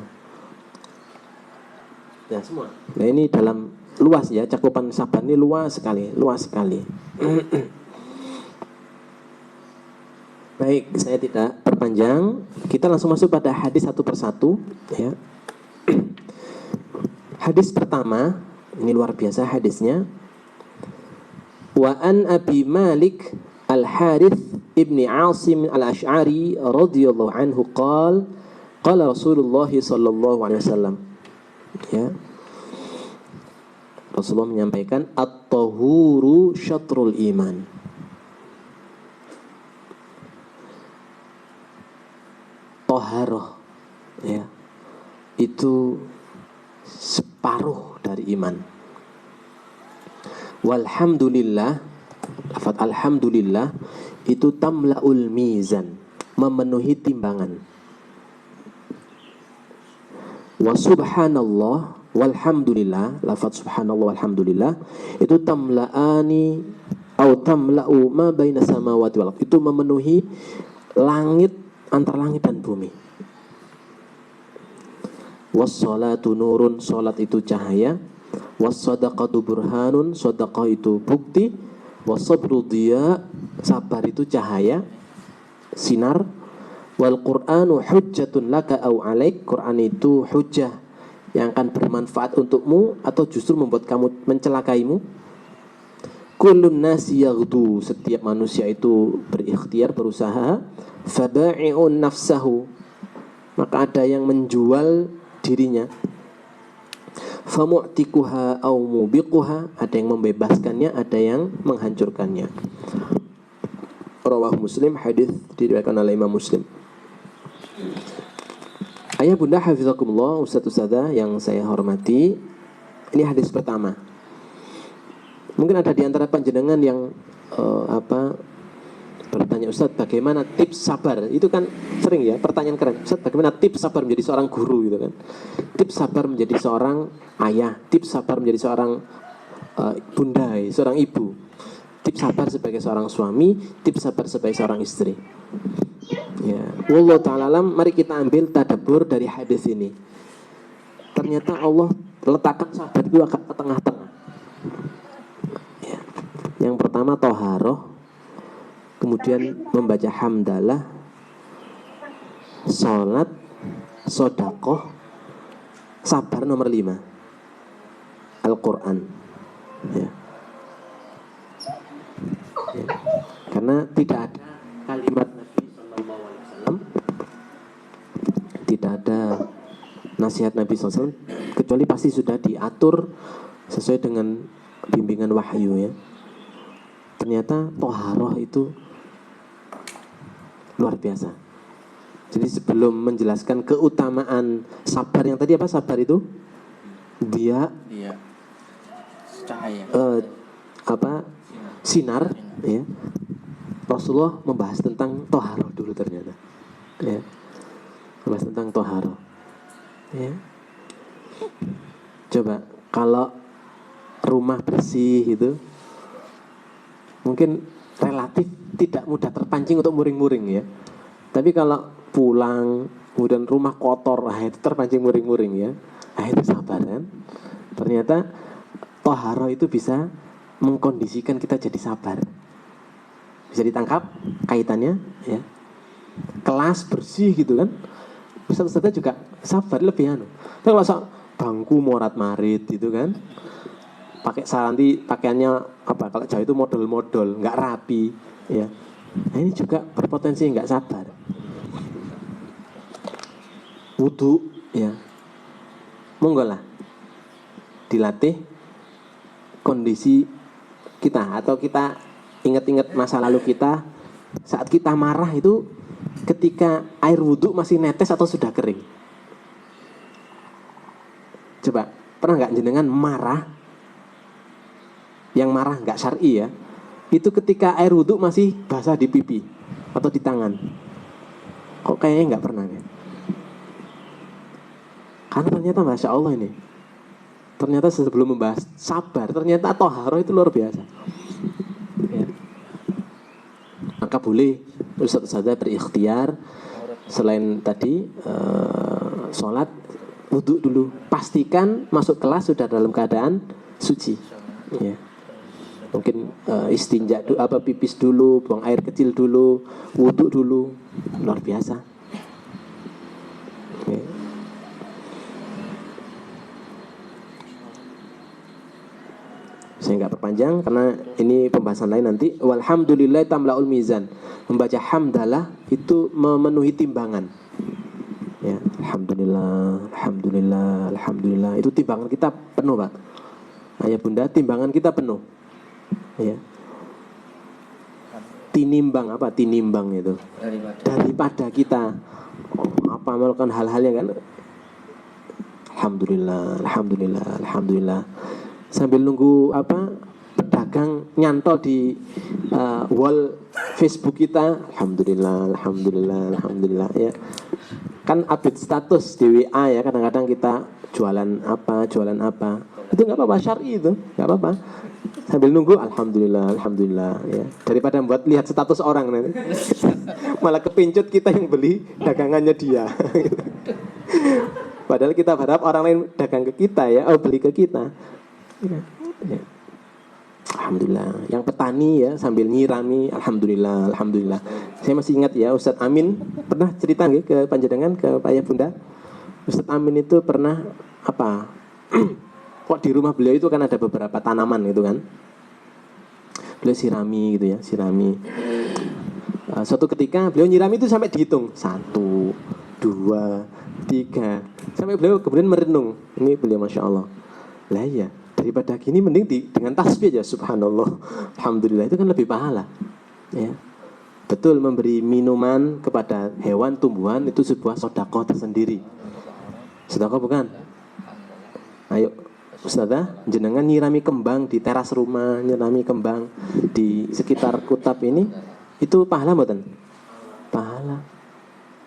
Ya semua. Nah ini dalam luas ya, cakupan sabar ini luas sekali. Baik, saya tidak perpanjang. Kita langsung masuk pada hadis satu persatu. Ya. Hadis pertama, ini luar biasa hadisnya. Wa an Abi Malik Al-Harith ibni Asim Al-Ash'ari radhiyallahu anhu qala Rasulullah sallallahu alaihi wasallam. Ya. Rasulullah menyampaikan at-tahuru syatrul iman. Toharoh, ya, itu separuh dari iman. Walhamdulillah, lafaz alhamdulillah itu tamlaul mizan, memenuhi timbangan. Wa subhanallah walhamdulillah, lafaz subhanallah walhamdulillah itu tamlaani atau tamla'u ma baina samawati wal ardh, itu memenuhi langit, antara langit dan bumi. Was-salatu nurun, salat itu cahaya. Was-sadaqatu burhanun, sedekah itu bukti. Was-sabru diya, sabar itu cahaya, sinar. Wal Qur'anu hujjatun laka au alaik, Quran itu hujjah yang akan bermanfaat untukmu atau justru membuat kamu mencelakaimu. Kullun nasi yaghdu, setiap manusia itu berikhtiar, berusaha. Faba'i'un nafsahu, maka ada yang menjual dirinya. Famu'tikuha au mubiquha, ada yang membebaskannya, ada yang menghancurkannya. Rawah Muslim, hadis diriwayatkan oleh Imam Muslim. Ayah bunda hafizakumullah, ustaz-ustazah yang saya hormati, ini hadis pertama. Mungkin ada di antara panjenengan yang bertanya, Ustaz bagaimana tips sabar? Itu kan sering ya pertanyaan keren. Ustaz bagaimana tips sabar menjadi seorang guru gitu kan? Tips sabar menjadi seorang ayah, tips sabar menjadi seorang bunda, seorang ibu, tips sabar sebagai seorang suami, tips sabar sebagai seorang istri. Ya, wallahu ta'ala alam, mari kita ambil tadabbur dari hadis ini. Ternyata Allah letakkan sabar itu agak ke tengah-tengah. Ya. Yang pertama toharoh, kemudian membaca hamdalah, sholat, sodakoh, sabar nomor 5, Al-Quran. Ya. Ya. Karena tidak ada kalimat Nabi SAW, tidak ada nasihat Nabi SAW, kecuali pasti sudah diatur sesuai dengan bimbingan wahyu ya. Ternyata toharoh itu luar biasa. Jadi sebelum menjelaskan keutamaan sabar yang tadi apa sabar itu? Dia
cahaya.
Sinar ya. Rasulullah membahas tentang toharoh dulu ternyata. Ya. Membahas tentang toharoh. Ya. Coba kalau rumah bersih itu mungkin relatif tidak mudah terpancing untuk muring-muring ya. Tapi kalau pulang kemudian rumah kotor, itu terpancing muring-muring ya. Itu sabar kan. Ternyata toharoh itu bisa mengkondisikan kita jadi sabar. Bisa ditangkap kaitannya ya. Kelas bersih gitu kan. Ustaz-ustaznya juga sabar lebih Tapi kalau bangku morat-marit gitu kan. Pakai saranti pakaiannya apa? Kalau Jawa itu model-model, nggak rapi, ya. Nah, ini juga berpotensi nggak sabar. Wudu, ya. Monggo lah dilatih kondisi kita, atau kita ingat-ingat masa lalu kita saat kita marah itu, ketika air wudu masih netes atau sudah kering. Coba, pernah nggak jenengan marah? Yang marah nggak syar'i ya, itu ketika air wudu masih basah di pipi atau di tangan. Kok kayaknya nggak pernah ya? Karena ternyata Masya Allah ini, ternyata sebelum membahas sabar, ternyata toharoh itu luar biasa ya. Maka boleh Ustaz-Ustazah berikhtiar, selain tadi sholat, wudhu dulu. Pastikan masuk kelas sudah dalam keadaan suci ya. Mungkin istinja dulu, pipis dulu, buang air kecil dulu, wudhu dulu. Luar biasa ya. Saya nggak perpanjang karena ini pembahasan lain nanti. Walhamdulillah tamlaul mizan. Membaca hamdalah itu memenuhi timbangan. Ya, alhamdulillah, alhamdulillah, alhamdulillah. Itu timbangan kita penuh, Pak. Ayah Bunda, timbangan kita penuh. Ya. Tinimbang apa? Tinimbang itu. Daripada kita melakukan hal-hal yang kan. Alhamdulillah, alhamdulillah, alhamdulillah. Sambil nunggu pedagang nyantol di wall Facebook kita, alhamdulillah, alhamdulillah, alhamdulillah ya. Kan update status di WA ya, kadang-kadang kita jualan apa. Itu nggak apa-apa, syar'i itu, nggak apa-apa. Sambil nunggu, alhamdulillah, alhamdulillah ya. Daripada buat lihat status orang nanti, malah kepincut kita yang beli dagangannya dia. Padahal kita berharap orang lain dagang ke kita ya, beli ke kita. Ya, ya. Alhamdulillah. Yang petani ya sambil nyirami, alhamdulillah, alhamdulillah. Saya masih ingat ya, Ustadz Amin pernah cerita ke panjenengan, ke Pak Ayah Bunda. Ustadz Amin itu pernah kok di rumah beliau itu kan ada beberapa tanaman gitu kan. Beliau sirami gitu ya, sirami. Suatu ketika beliau nyirami itu sampai dihitung 1, 2, 3, sampai beliau kemudian merenung. Ini beliau Masya Allah. Lah ya, daripada gini mending dengan tasbih aja, subhanallah, alhamdulillah, itu kan lebih pahala ya. Betul, memberi minuman kepada hewan, tumbuhan itu sebuah sedekah tersendiri. Sedekah bukan? Ayo Ustazah, jenengan nyirami kembang di teras rumah, nyirami kembang di sekitar kutap ini, itu pahala mboten? Pahala.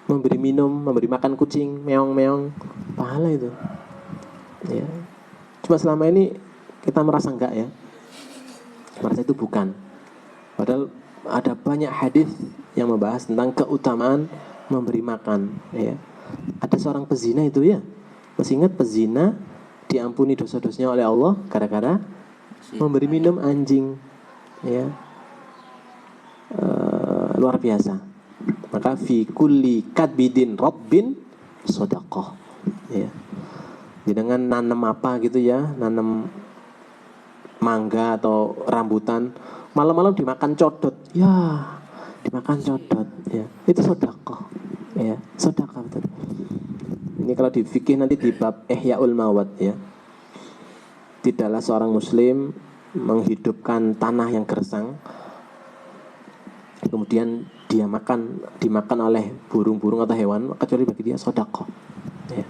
Memberi minum, memberi makan kucing, meong-meong, pahala itu ya. Cuma selama ini kita merasa enggak ya, merasa itu bukan. Padahal ada banyak hadis yang membahas tentang keutamaan memberi makan ya. Ada seorang pezina itu ya, masih ingat pezina diampuni dosa-dosanya oleh Allah gara-gara memberi minum anjing ya. Luar biasa. Maka fi kulli kadbidin rabbin shadaqah ya. Dengan nanam apa gitu ya, nanam mangga atau rambutan, malam-malam dimakan codot ya, dimakan codot ya, itu sedekah ya, sedekah betul. Ini kalau di fikih nanti di bab Ihyaul Mawad ya. Tidaklah seorang muslim menghidupkan tanah yang gersang kemudian dimakan oleh burung-burung atau hewan, kecuali bagi dia sedekah ya.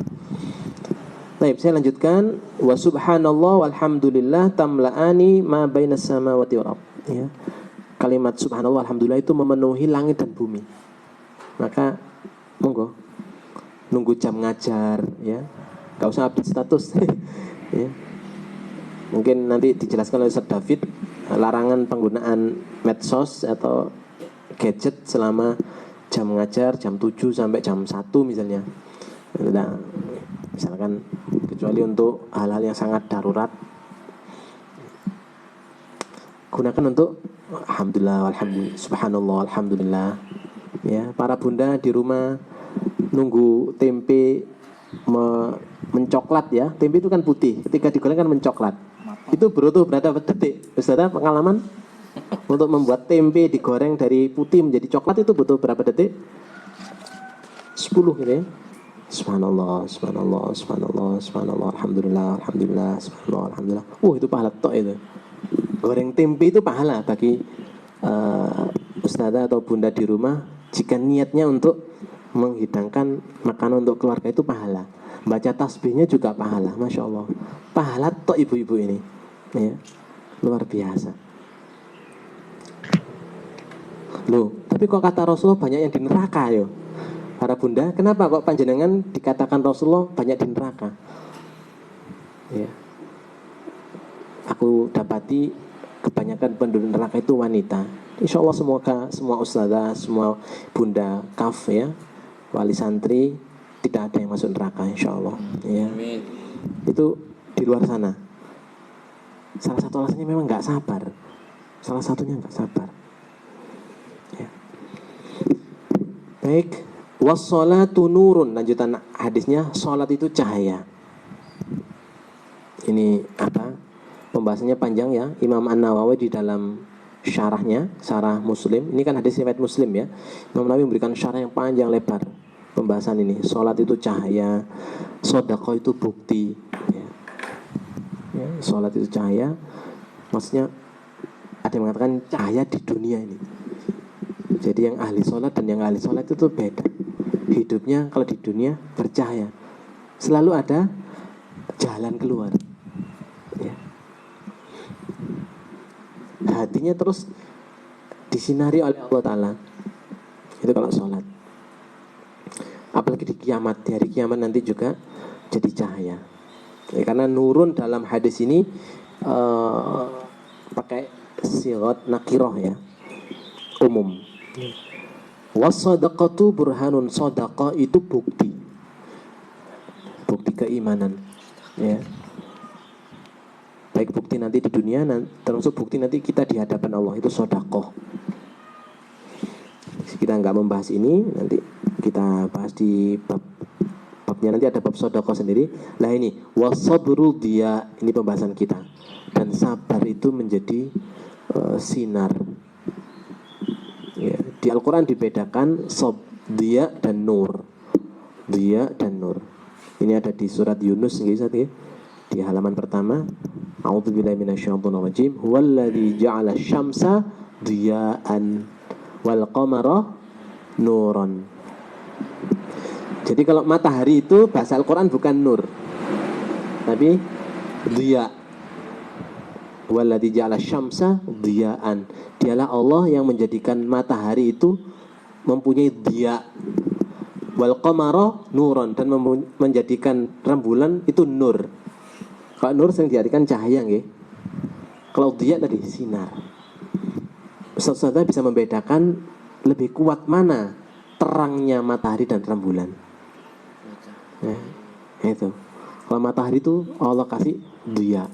Baik, saya lanjutkan. Wa subhanallah walhamdulillah tamla'ani ma bainas samawati wal ardh ya. Kalimat subhanallah alhamdulillah itu memenuhi langit dan bumi. Maka monggo nunggu jam ngajar ya, gak usah update status ya. Mungkin nanti dijelaskan oleh Ustaz David larangan penggunaan medsos atau gadget selama jam ngajar jam 7 sampai jam 1 misalnya. Nah, misalkan kecuali untuk hal-hal yang sangat darurat, gunakan untuk alhamdulillah, alhamdulillah, subhanallah, alhamdulillah ya. Para bunda di rumah nunggu tempe mencoklat ya. Tempe itu kan putih, ketika digoreng kan mencoklat. Itu butuh berapa detik? Saudara pengalaman untuk membuat tempe digoreng dari putih menjadi coklat itu butuh berapa detik? 10 gitu ya. Subhanallah, subhanallah, subhanallah, subhanallah, alhamdulillah, alhamdulillah, subhanallah, alhamdulillah. Itu pahala tok itu. Goreng tempe itu pahala bagi ustazah atau bunda di rumah jika niatnya untuk menghidangkan makanan untuk keluarga itu pahala. Baca tasbihnya juga pahala, masya Allah. Pahala tok ibu-ibu ini, ya, luar biasa. Loh, tapi kok kata Rasulullah banyak yang di neraka yo? Para bunda, kenapa kok panjenengan dikatakan Rasulullah banyak di neraka? Ya. Aku dapati kebanyakan penduduk neraka itu wanita. Insya Allah semoga semua ustazah, semua bunda kaf ya, wali santri tidak ada yang masuk neraka insya Allah. Ya. Itu di luar sana. Salah satu alasannya memang nggak sabar. Salah satunya nggak sabar. Ya. Baik. Wassalatu nurun, lanjutan hadisnya, salat itu cahaya. Ini apa? Pembahasannya panjang ya. Imam An-Nawawi di dalam syarahnya, syarah Muslim. Ini kan hadis riwayat Muslim ya. Imam Nawawi memberikan syarah yang panjang lebar pembahasan ini. Salat itu cahaya, sedekah itu bukti. Ya. Ya, salat itu cahaya. Maksudnya ada yang mengatakan cahaya di dunia ini. Jadi yang ahli salat dan yang ahli salat itu beda. Hidupnya kalau di dunia bercahaya, selalu ada jalan keluar ya. Hatinya terus disinari oleh Allah Ta'ala. Itu kalau sholat. Apalagi di kiamat, di hari kiamat nanti juga jadi cahaya ya, karena nurun dalam hadis ini pakai sirat nakiroh ya, umum. Wassadaqatu burhanun, sadaqah itu bukti keimanan ya. Baik bukti nanti di dunia, termasuk bukti nanti kita di hadapan Allah, itu sedekah. Kita nggak membahas ini, nanti kita bahas di babnya nanti ada bab sedekah sendiri. Lah ini wasabrul dia, ini pembahasan kita. Dan sabar itu menjadi sinar. Ya, di Al-Quran dibedakan dia dan nur. Dia dan nur. Ini ada di surat Yunus ya, di halaman pertama. A'udzubillahi minasyaitonirrajim. Huwallazi ja'ala syamsa diya'an wal qamara nuran. Jadi kalau matahari itu bahasa Al-Quran bukan nur, tapi dia. Walladzi ja'ala syamsa diya'an. Dialah Allah yang menjadikan matahari itu mempunyai dia. Wal qamara nuran, dan menjadikan rembulan itu nur. Kalau nur sering diartikan cahaya nggih. Kalau dia tadi sinar. Ustaz bisa membedakan lebih kuat mana terangnya matahari dan rembulan. Itu. Kalau matahari itu Allah kasih dia.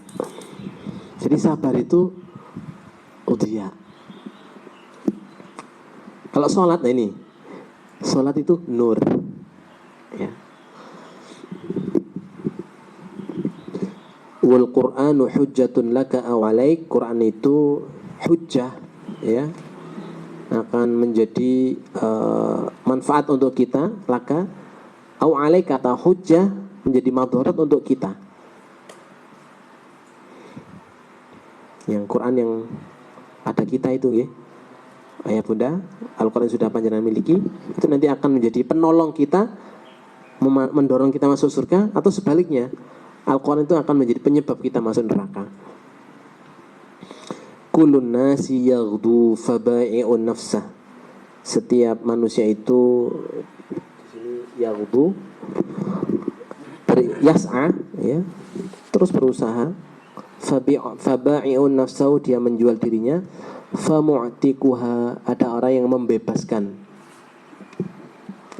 Jadi sabar itu dia. Kalau sholat, nah ini sholat itu nur ya. Wal Qur'anu hujjatun laka aw alaik. Quran itu hujjah ya, akan menjadi manfaat untuk kita, laka aw alaik, kata hujjah menjadi madharat untuk kita. Yang Quran yang ada kita itu ya, ayah bunda, Al-Quran sudah panjenengan miliki, itu nanti akan menjadi penolong kita, mendorong kita masuk surga, atau sebaliknya Al-Quran itu akan menjadi penyebab kita masuk neraka. Kullun nasi yaghdu faba'i'un nafsah. Setiap manusia itu di sini yaghdu yas'a ya, terus berusaha. Faba'i'un nafsahu, dia menjual dirinya. Famu'tikuha, ada orang yang membebaskan.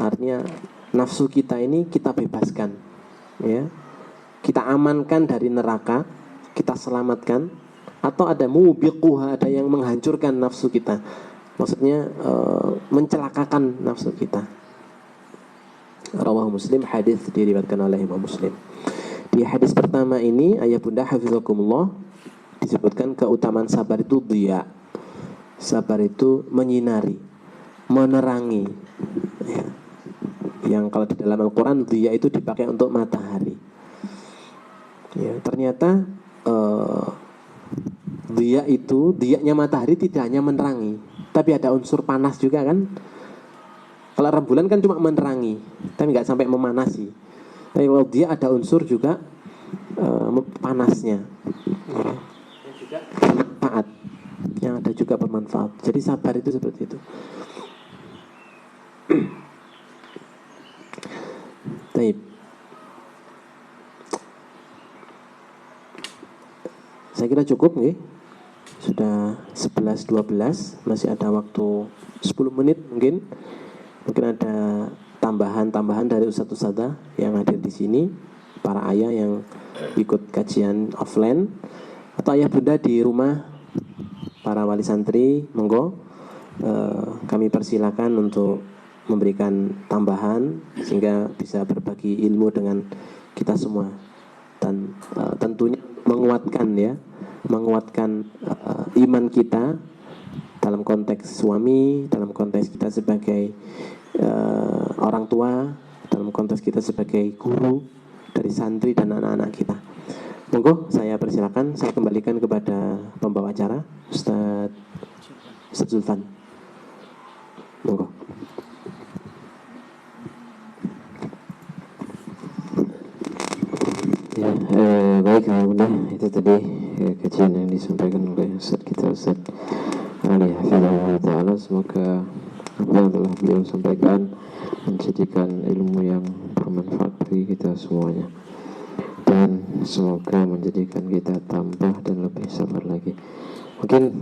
Artinya nafsu kita ini kita bebaskan ya, kita amankan dari neraka, kita selamatkan. Atau ada mubiquha, ada yang menghancurkan nafsu kita, maksudnya mencelakakan nafsu kita. Rawahu Muslim, hadis diriwayatkan oleh Imam Muslim. Di hadis pertama ini, ayah bunda hafizakumullah, disebutkan keutamaan sabar itu dhiya. Sabar itu menyinari, menerangi. Ya. Yang kalau di dalam Al-Quran dhiya itu dipakai untuk matahari. Ya, ternyata dhiya itu, dhiyanya matahari tidak hanya menerangi, tapi ada unsur panas juga kan. Kalau rembulan kan cuma menerangi, tapi nggak sampai memanasi. Tapi kalau dia ada unsur juga panasnya, ya. Juga bermanfaat, yang ada juga bermanfaat. Jadi sabar itu seperti itu. Baik. Saya kira cukup nih. Sudah 11.12, masih ada waktu 10 menit mungkin. Mungkin ada tambahan dari ustadz-ustadzah yang hadir di sini, para ayah yang ikut kajian offline, atau ayah bunda di rumah, para wali santri, monggo kami persilakan untuk memberikan tambahan sehingga bisa berbagi ilmu dengan kita semua, dan tentunya menguatkan iman kita dalam konteks suami, dalam konteks kita sebagai orang tua, dalam konteks kita sebagai guru dari santri dan anak-anak kita. Monggo saya persilakan, saya kembalikan kepada pembawa acara, Ustaz Zulfan. Monggo.
Ya, baik alhamdulillah, itu tadi kajian yang disampaikan oleh Ustaz kita, Ustaz Ali Hafizahullah Ta'ala. Semoga apa yang telah beliau sampaikan menjadikan ilmu yang bermanfaat bagi kita semuanya, dan semoga menjadikan kita tambah dan lebih sabar lagi. Mungkin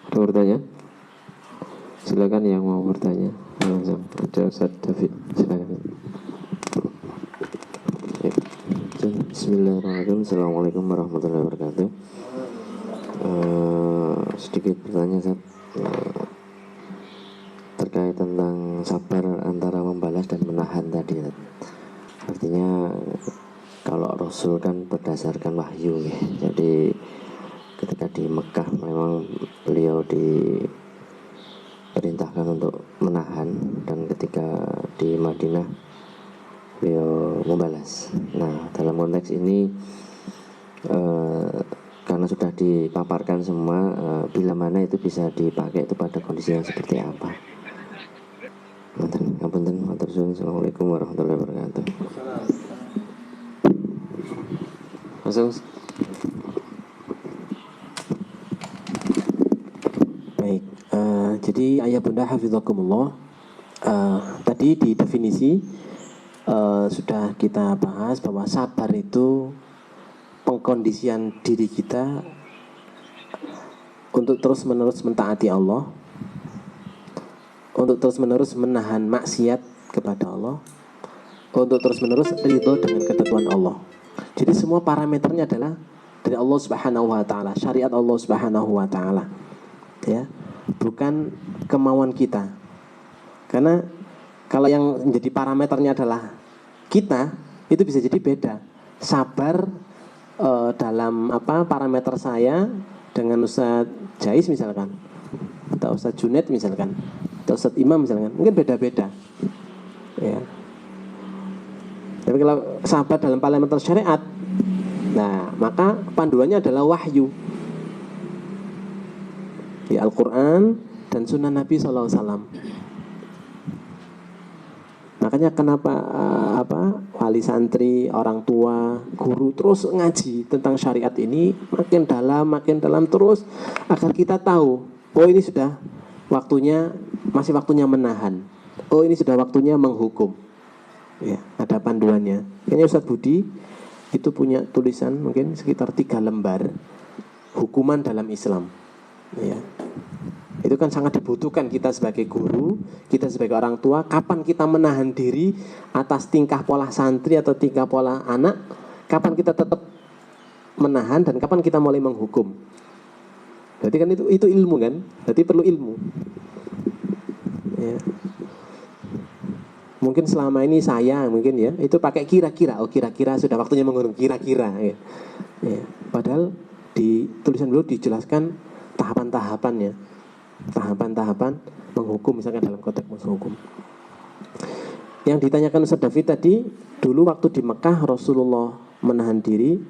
ada pertanyaan? Silakan yang mau bertanya. Ada Ustaz David, silakan. Bismillahirrahmanirrahim. Assalamualaikum warahmatullahi wabarakatuh. Sedikit bertanya, Ustaz, terkait tentang sabar antara membalas dan menahan tadi. Artinya kalau Rasul kan berdasarkan wahyu ya. Jadi ketika di Mekah memang beliau diperintahkan untuk menahan, dan ketika di Madinah beliau membalas. Nah, dalam konteks ini karena sudah dipaparkan semua, bila mana itu bisa dipakai itu pada kondisi yang seperti apa? Assalamualaikum warahmatullahi wabarakatuh.
Baik, jadi ayah bunda hafizakumullah, tadi di definisi sudah kita bahas bahwa sabar itu pengkondisian diri kita untuk terus-menerus mentaati Allah, untuk terus-menerus menahan maksiat kepada Allah, untuk terus-menerus ridho dengan ketentuan Allah. Jadi semua parameternya adalah dari Allah Subhanahu wa taala, syariat Allah Subhanahu wa taala. Ya, bukan kemauan kita. Karena kalau yang menjadi parameternya adalah kita, itu bisa jadi beda. Sabar dalam parameter saya dengan Ustadz Jais misalkan, atau Ustadz Junaid misalkan, atau Ustadz Imam misalkan, mungkin beda-beda. Ya. Tapi kalau sabar dalam parameter syariat, nah maka panduannya adalah wahyu, di Al-Quran dan Sunnah Nabi SAW. Makanya kenapa wali santri, orang tua, guru terus ngaji tentang syariat ini makin dalam terus, agar kita tahu, oh ini sudah waktunya, masih waktunya menahan, oh ini sudah waktunya menghukum. Ya, ada panduannya. Kayaknya Ustadz Budi itu punya tulisan mungkin sekitar 3 lembar hukuman dalam Islam. Ya. Itu kan sangat dibutuhkan kita sebagai guru, kita sebagai orang tua. Kapan kita menahan diri atas tingkah pola santri atau tingkah pola anak? Kapan kita tetap menahan dan kapan kita mulai menghukum? Berarti kan itu ilmu kan? Berarti perlu ilmu. Ya. Mungkin selama ini saya mungkin ya itu pakai kira-kira, oh kira-kira sudah waktunya mengurung kira-kira ya. Ya. Padahal di tulisan dulu dijelaskan tahapan-tahapannya, tahapan-tahapan menghukum misalkan dalam konteks menghukum. Yang ditanyakan Ustaz David tadi, dulu waktu di Mekah Rasulullah menahan diri,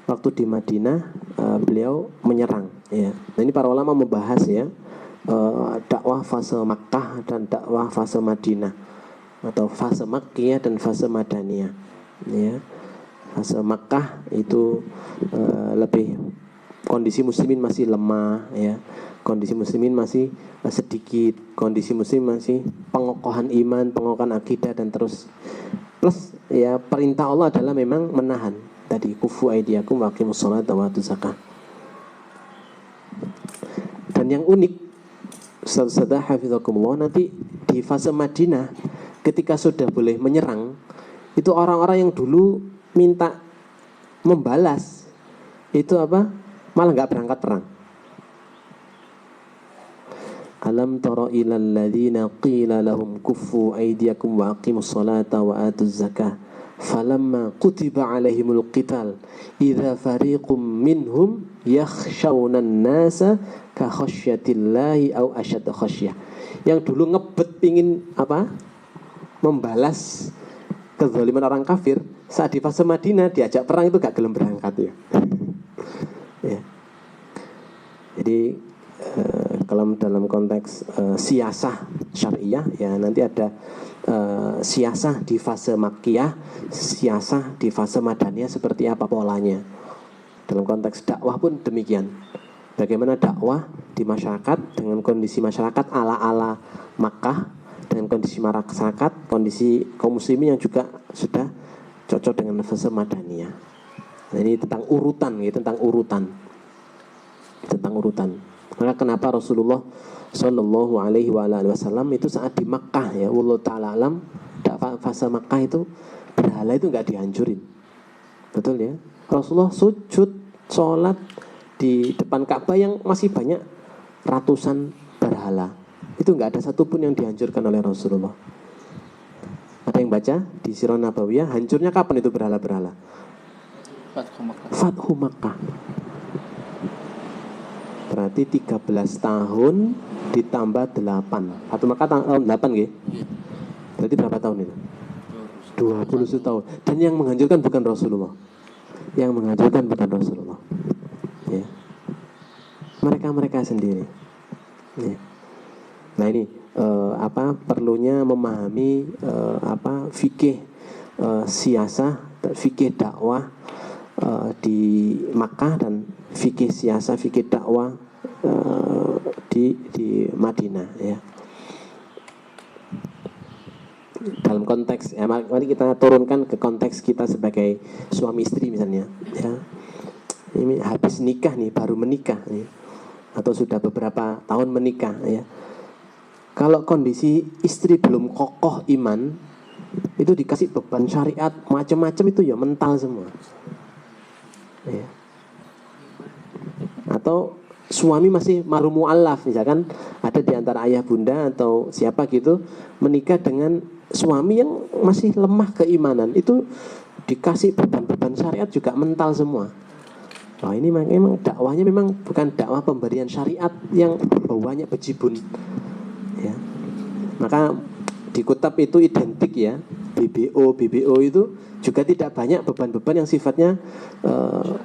waktu di Madinah beliau menyerang. Ya. Nah ini para ulama membahas ya dakwah fase Makkah dan dakwah fase Madinah, atau fase Makkiyah dan fase Madaniyah. Ya. Fase Makkah itu lebih kondisi muslimin masih lemah ya. Kondisi muslimin masih sedikit, kondisi muslim masih pengokohan iman, pengokohan akidah dan terus. Plus ya perintah Allah adalah memang menahan tadi kufu aidiakum wa aqimus sholata wa atuz zakah. Dan yang unik Ustaz hafizakumullah, nanti di fase Madinah ketika sudah boleh menyerang, itu orang-orang yang dulu minta membalas itu apa? Malah nggak berangkat perang. Alam tara ilal ladzina qila lahum kuffu aydiyakum wa aqimus salata wa atuz zakah falamma kutiba alaihimul qital idza fariqum minhum yakhshawna an-nasa ka khasyatillahi aw asyad khasyah. Yang dulu ngebet pingin apa? Membalas kezaliman orang kafir, saat di fase Madinah diajak perang itu gak gelem berangkat ya. Ya. Jadi kalau dalam konteks siasah syariah ya nanti ada siasah di fase Makkiyah, siasah di fase Madaniyah seperti apa polanya. Dalam konteks dakwah pun demikian. Bagaimana dakwah di masyarakat dengan kondisi masyarakat ala-ala Makkah, dengan kondisi masyarakat, kondisi kaum muslimin yang juga sudah cocok dengan fase Madaniyah. Nah, ini tentang urutan ya, tentang urutan. Maka kenapa Rasulullah Shallallahu Alaihi Wasallam itu saat di Makkah ya, wallahu taala alam, fase Makkah itu berhala itu nggak dihancurin, betul ya? Rasulullah sujud sholat di depan Ka'bah yang masih banyak ratusan berhala, itu nggak ada satupun yang dihancurkan oleh Rasulullah. Ada yang baca di Sirah Nabawiyah, hancurnya kapan itu berhala-berhala? Fathu Makkah. Berarti 13 tahun ditambah 8. Atau maka tahun 8 gitu. Berarti berapa tahun itu? 20 tahun. Dan yang menghancurkan bukan Rasulullah. Yang menghancurkan bukan Rasulullah. Ya. Mereka sendiri. Ya. Nah ini perlunya memahami fikih siasah, fikih dakwah di Makkah dan fikih siasah, fikih dakwah di Madinah ya. Dalam konteks ya, mari kita turunkan ke konteks kita sebagai suami istri misalnya ya. Ini habis nikah nih, baru menikah nih, atau sudah beberapa tahun menikah ya. Kalau kondisi istri belum kokoh iman, itu dikasih beban syariat macam-macam itu ya mental semua ya. Atau suami masih mahrum mu'allaf, misalkan ada di antara ayah bunda atau siapa gitu menikah dengan suami yang masih lemah keimanan, itu dikasih beban-beban syariat juga mental semua. Wah, ini memang dakwahnya memang bukan dakwah pemberian syariat yang bawahnya bejibun ya. Maka di kutab itu identik ya, BBO itu juga tidak banyak beban-beban yang sifatnya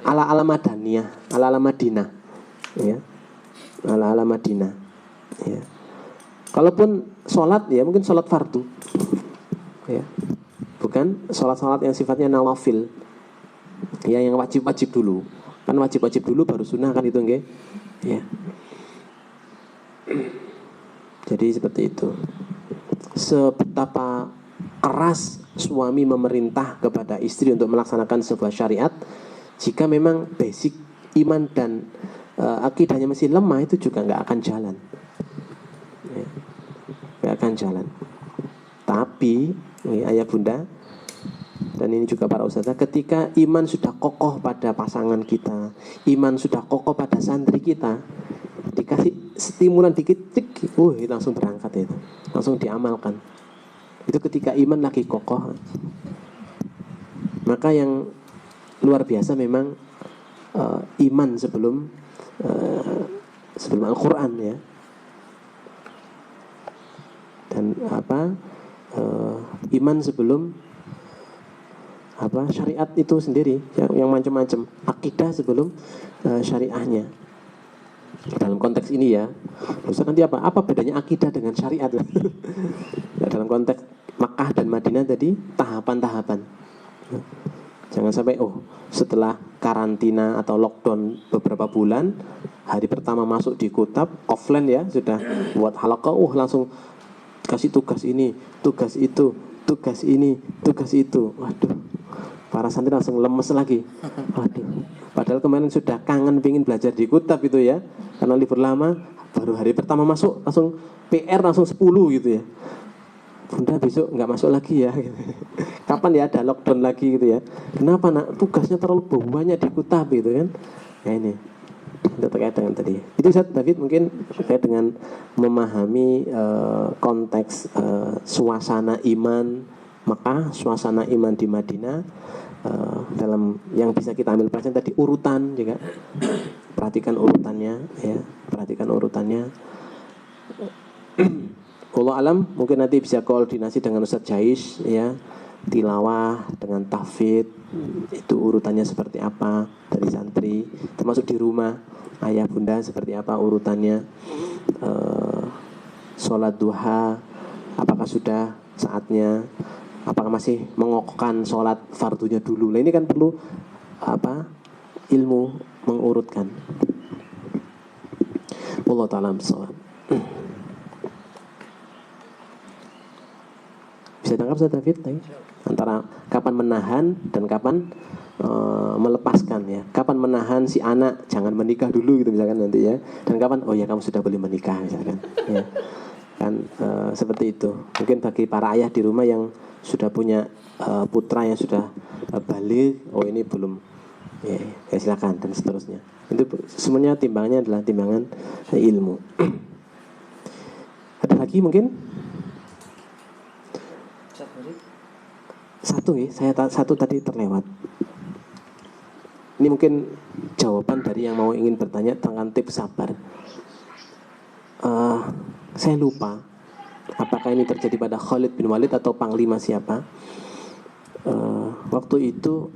ala-ala Madaniyah, ala-ala Madinah ya. Ala-ala Madinah ya. Kalaupun sholat ya mungkin sholat fardu ya. Bukan sholat-sholat yang sifatnya nawafil ya, yang wajib-wajib dulu. Kan wajib-wajib dulu baru sunnah kan itu nggih ya. Jadi seperti itu. Sebetapa keras suami memerintah kepada istri untuk melaksanakan sebuah syariat, jika memang basic iman dan akidahnya masih lemah, itu juga nggak akan jalan ya. Nggak akan jalan. Tapi ayah bunda dan ini juga para ustazah, ketika iman sudah kokoh pada pasangan kita, iman sudah kokoh pada santri kita, dikasih stimulan dikit, langsung berangkat itu, langsung diamalkan. Itu ketika iman lagi kokoh. Maka yang luar biasa memang iman sebelum Al-Quran ya. Dan iman sebelum syariat itu sendiri yang macam-macam. Akidah sebelum syariahnya. Dalam konteks ini ya, terus nanti apa bedanya akidah dengan syariat? Nah, dalam konteks Makkah dan Madinah tadi tahapan-tahapan. Jangan sampai setelah karantina atau lockdown beberapa bulan, hari pertama masuk di Kutab offline ya, sudah buat halaqah, langsung kasih tugas ini, tugas itu, tugas ini, tugas itu. Waduh, para santri langsung lemes lagi. Waduh, padahal kemarin sudah kangen pengen belajar di Kutab itu ya, karena libur lama, baru hari pertama masuk langsung PR langsung 10 gitu ya. Bunda besok nggak masuk lagi ya. Kapan ya ada lockdown lagi gitu ya? Kenapa nak? Tugasnya terlalu banyak di Kutab gitu kan? Nah ini itu terkait dengan tadi. Itu Ustaz David mungkin terkait dengan memahami konteks suasana iman Mekah, suasana iman di Madinah, dalam yang bisa kita ambil pelajaran tadi urutan juga. Perhatikan urutannya ya, perhatikan urutannya. Allah alam, mungkin nanti bisa koordinasi dengan Ustaz Jais ya, tilawah dengan tahfidz itu urutannya seperti apa dari santri, termasuk di rumah ayah bunda seperti apa urutannya. Sholat duha apakah sudah saatnya, apakah masih mengokohkan sholat fardunya dulu. Nah ini kan perlu ilmu mengurutkan. Wallahu ta'ala bishawab. Bisa tangkap Ustaz David antara kapan menahan dan kapan melepaskan ya. Kapan menahan si anak jangan menikah dulu gitu misalkan nanti ya. Dan kapan kamu sudah boleh menikah misalkan ya. Kan seperti itu. Mungkin bagi para ayah di rumah yang sudah punya putra yang sudah balik, ini belum ya silakan dan seterusnya. Itu semuanya timbangannya adalah timbangan ilmu. Ada lagi mungkin? Satu tadi terlewat. Ini mungkin jawaban dari yang mau ingin bertanya tentang tips sabar. Saya lupa apakah ini terjadi pada Khalid bin Walid atau panglima siapa. Waktu itu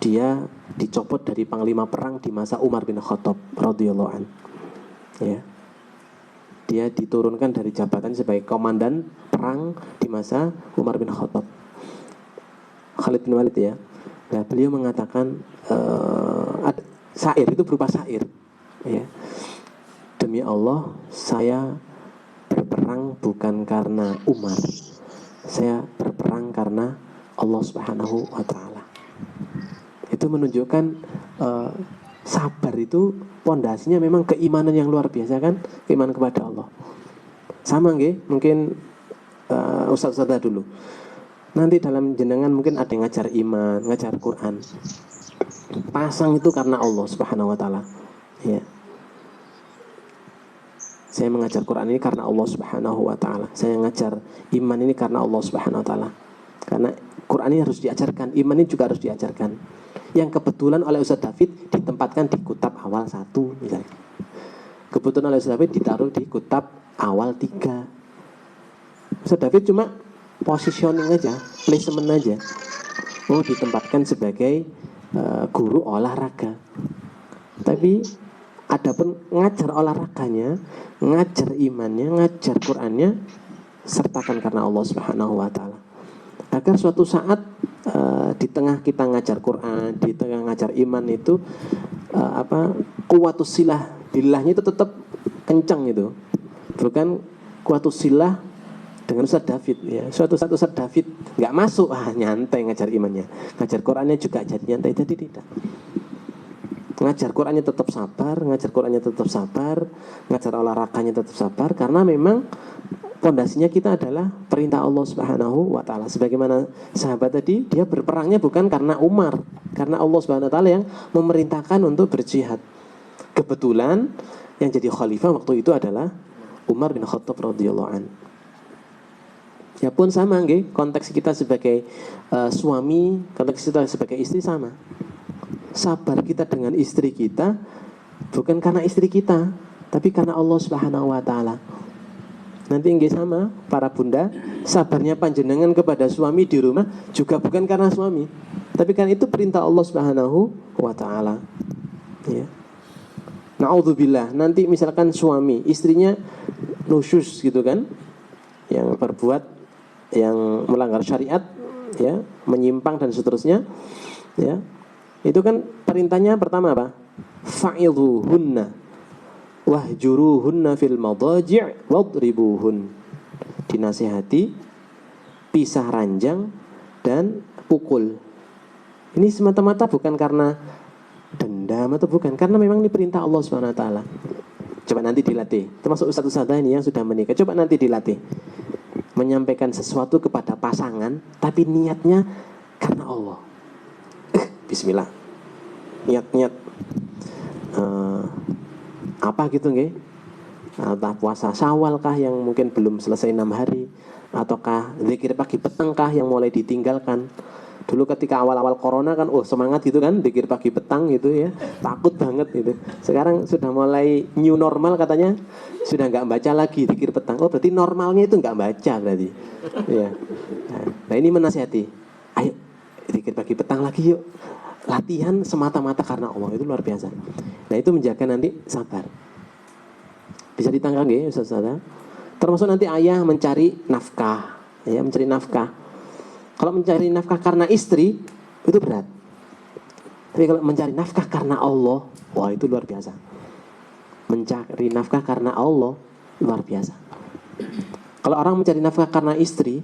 dia dicopot dari panglima perang di masa Umar bin Khattab radhiyallahu an. Ya. Dia diturunkan dari jabatan sebagai komandan perang di masa Umar bin Khattab. Khalid bin Walid ya. Nah, beliau mengatakan syair itu berupa syair ya. Demi Allah, saya berperang bukan karena Umar. Saya berperang karena Allah Subhanahu wa taala. Itu menunjukkan sabar itu pondasinya memang keimanan yang luar biasa kan, keimanan kepada Allah. Sama nggih, mungkin ustaz-ustazah dulu. Nanti dalam jenengan mungkin ada yang ngajar iman, ngajar Quran. Pasang itu karena Allah Subhanahu wa taala. Ya. Saya mengajar Quran ini karena Allah Subhanahu wa taala. Saya ngajar iman ini karena Allah Subhanahu wa taala. Karena Quran ini harus diajarkan, iman ini juga harus diajarkan. Yang kebetulan oleh Ustaz David ditempatkan di Kutab awal 1 misalnya. Kebetulan oleh Ustaz David ditaruh di Kutab awal 3. Ustaz David cuma positioning aja, placement aja. Ditempatkan sebagai guru olahraga. Tapi adapun ngajar olahraganya, ngajar imannya, ngajar Qur'annya, sertakan karena Allah Subhanahu wa taala. Agar suatu saat di tengah kita ngajar Quran, di tengah ngajar iman itu kuwatus silah billahnya itu tetap kencang itu. Bukan kuwatus silah dengan Ustaz David ya. Suatu saat Ustaz David nggak masuk, nyantai ngajar imannya, ngajar Qurannya juga jadi nyantai. Jadi tidak, ngajar Qurannya tetap sabar, ngajar Qurannya tetap sabar, ngajar olahraganya tetap sabar, karena memang pondasinya kita adalah perintah Allah Subhanahu wa taala. Sebagaimana sahabat tadi, dia berperangnya bukan karena Umar, karena Allah Subhanahu wa taala yang memerintahkan untuk berjihad. Kebetulan yang jadi khalifah waktu itu adalah Umar bin Khattab radhiyallahu an. Ya pun sama nggih, konteks kita sebagai suami, konteks kita sebagai istri sama. Sabar kita dengan istri kita bukan karena istri kita, tapi karena Allah Subhanahu wa taala. Nanti nggih sama para bunda, sabarnya panjenengan kepada suami di rumah juga bukan karena suami, tapi kan itu perintah Allah Subhanahu wa taala. Ya. Na'udzubillah, nanti misalkan suami, istrinya nusyus gitu kan, yang berbuat yang melanggar syariat, ya, menyimpang dan seterusnya, ya. Itu kan perintahnya pertama apa? Fa'idhuhunna wahjuruhunna fil madaji' wadribuhun. Dinasihati, pisah ranjang dan pukul. Ini semata-mata bukan karena dendam atau bukan, karena memang ini perintah Allah Subhanahu wa taala. Coba nanti dilatih. Termasuk ustaz-ustazah ini yang sudah menikah, coba nanti dilatih. Menyampaikan sesuatu kepada pasangan tapi niatnya karena Allah. Bismillah. Niat-niat apa gitu nggih? Entah puasa Syawal kah yang mungkin belum selesai 6 hari, ataukah zikir pagi petang kah yang mulai ditinggalkan. Dulu ketika awal-awal corona kan semangat gitu kan, zikir pagi petang gitu ya, takut banget gitu. Sekarang sudah mulai new normal katanya, sudah nggak baca lagi zikir petang. Oh berarti normalnya itu nggak baca berarti. Ya. Nah ini menasihati, ayo zikir pagi petang lagi yuk. Latihan semata-mata karena Allah, itu luar biasa. Nah itu menjaga nanti sabar. Bisa ditangkap nggih Ustaz-Ustaz? Termasuk nanti ayah mencari nafkah, ya mencari nafkah. Kalau mencari nafkah karena istri itu berat. Tapi kalau mencari nafkah karena Allah, wah itu luar biasa. Mencari nafkah karena Allah luar biasa. Kalau orang mencari nafkah karena istri,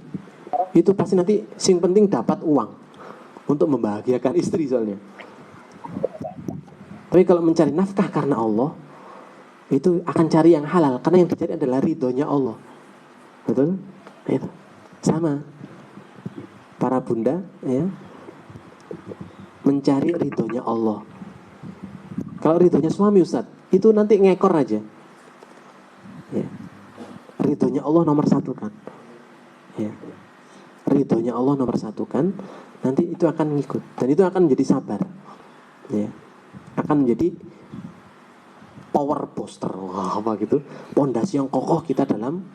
itu pasti nanti sing penting dapat uang untuk membahagiakan istri soalnya. Tapi kalau mencari nafkah karena Allah, itu akan cari yang halal, karena yang dicari adalah ridhonya Allah. Betul? Itu sama. Para bunda, ya, mencari ridhonya Allah. Kalau ridhonya suami Ustaz, itu nanti ngekor aja. Ya. Ridhonya Allah nomor satu kan. Ya. Ridhonya Allah nomor satu kan, nanti itu akan ngikut dan itu akan menjadi sabar. Ya. Akan menjadi power booster, apa gitu, pondasi yang kokoh kita dalam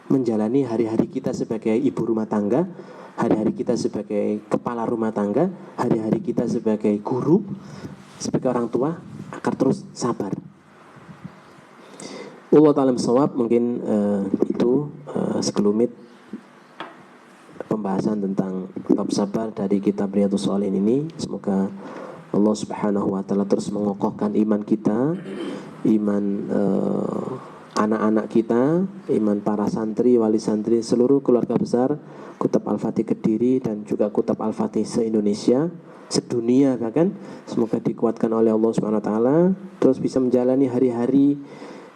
menjalani hari-hari kita sebagai ibu rumah tangga, hari-hari kita sebagai kepala rumah tangga, hari-hari kita sebagai guru, sebagai orang tua, akan terus sabar. Wallahu ta'ala bishawab. Mungkin itu sekelumit pembahasan tentang bab sabar dari kitab Riyadhus Shalihin ini. Semoga Allah Subhanahu wa taala terus mengokohkan iman kita, iman anak-anak kita, iman para santri, wali santri, seluruh keluarga besar Kutab Al-Fatih Kediri dan juga Kutab Al-Fatih se-Indonesia, sedunia bahkan. Semoga dikuatkan oleh Allah Subhanahu wa taala, terus bisa menjalani hari-hari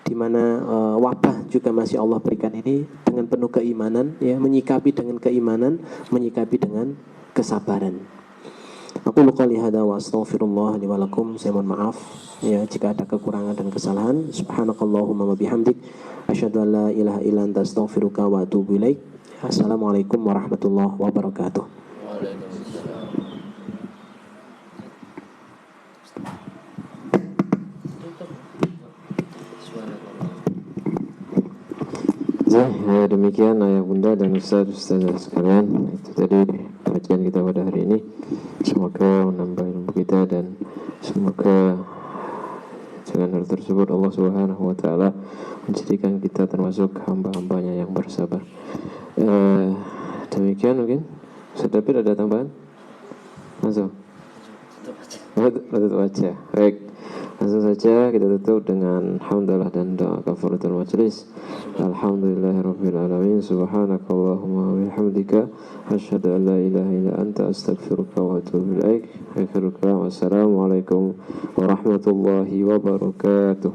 di mana wabah juga masih Allah berikan ini dengan penuh keimanan, ya, menyikapi dengan keimanan, menyikapi dengan kesabaran. Aku qouli hada wa astaghfirullah li wa lakum. Saya mohon maaf ya jika ada kekurangan dan kesalahan. Subhanakallahumma wa bihamdik asyhadu an la ilaha illa anta astaghfiruka wa atubu ilaik. Assalamualaikum warahmatullahi wabarakatuh.
Ya, demikian ayah bunda dan ustaz-ustazah sekalian, itu tadi kajian kita pada hari ini. Semoga menambah ilmu kita dan semoga dengan hal tersebut Allah Subhanahu wa taala menjadikan kita termasuk hamba-hambanya yang bersabar. Demikian mungkin. Ustaz David ada tambahan? Langsung. Tutup aja. Baik. Langsung saja kita tutup dengan hamdalah dan doa kafaratul majelis. Alhamdulillahirabbil alamin. Subhanakallahumma wa bihamdika asyhadu an la ilaha illa anta astaghfiruka wa atubu ilaik. Akhirul kalam. Wassalamualaikum warahmatullahi wabarakatuh.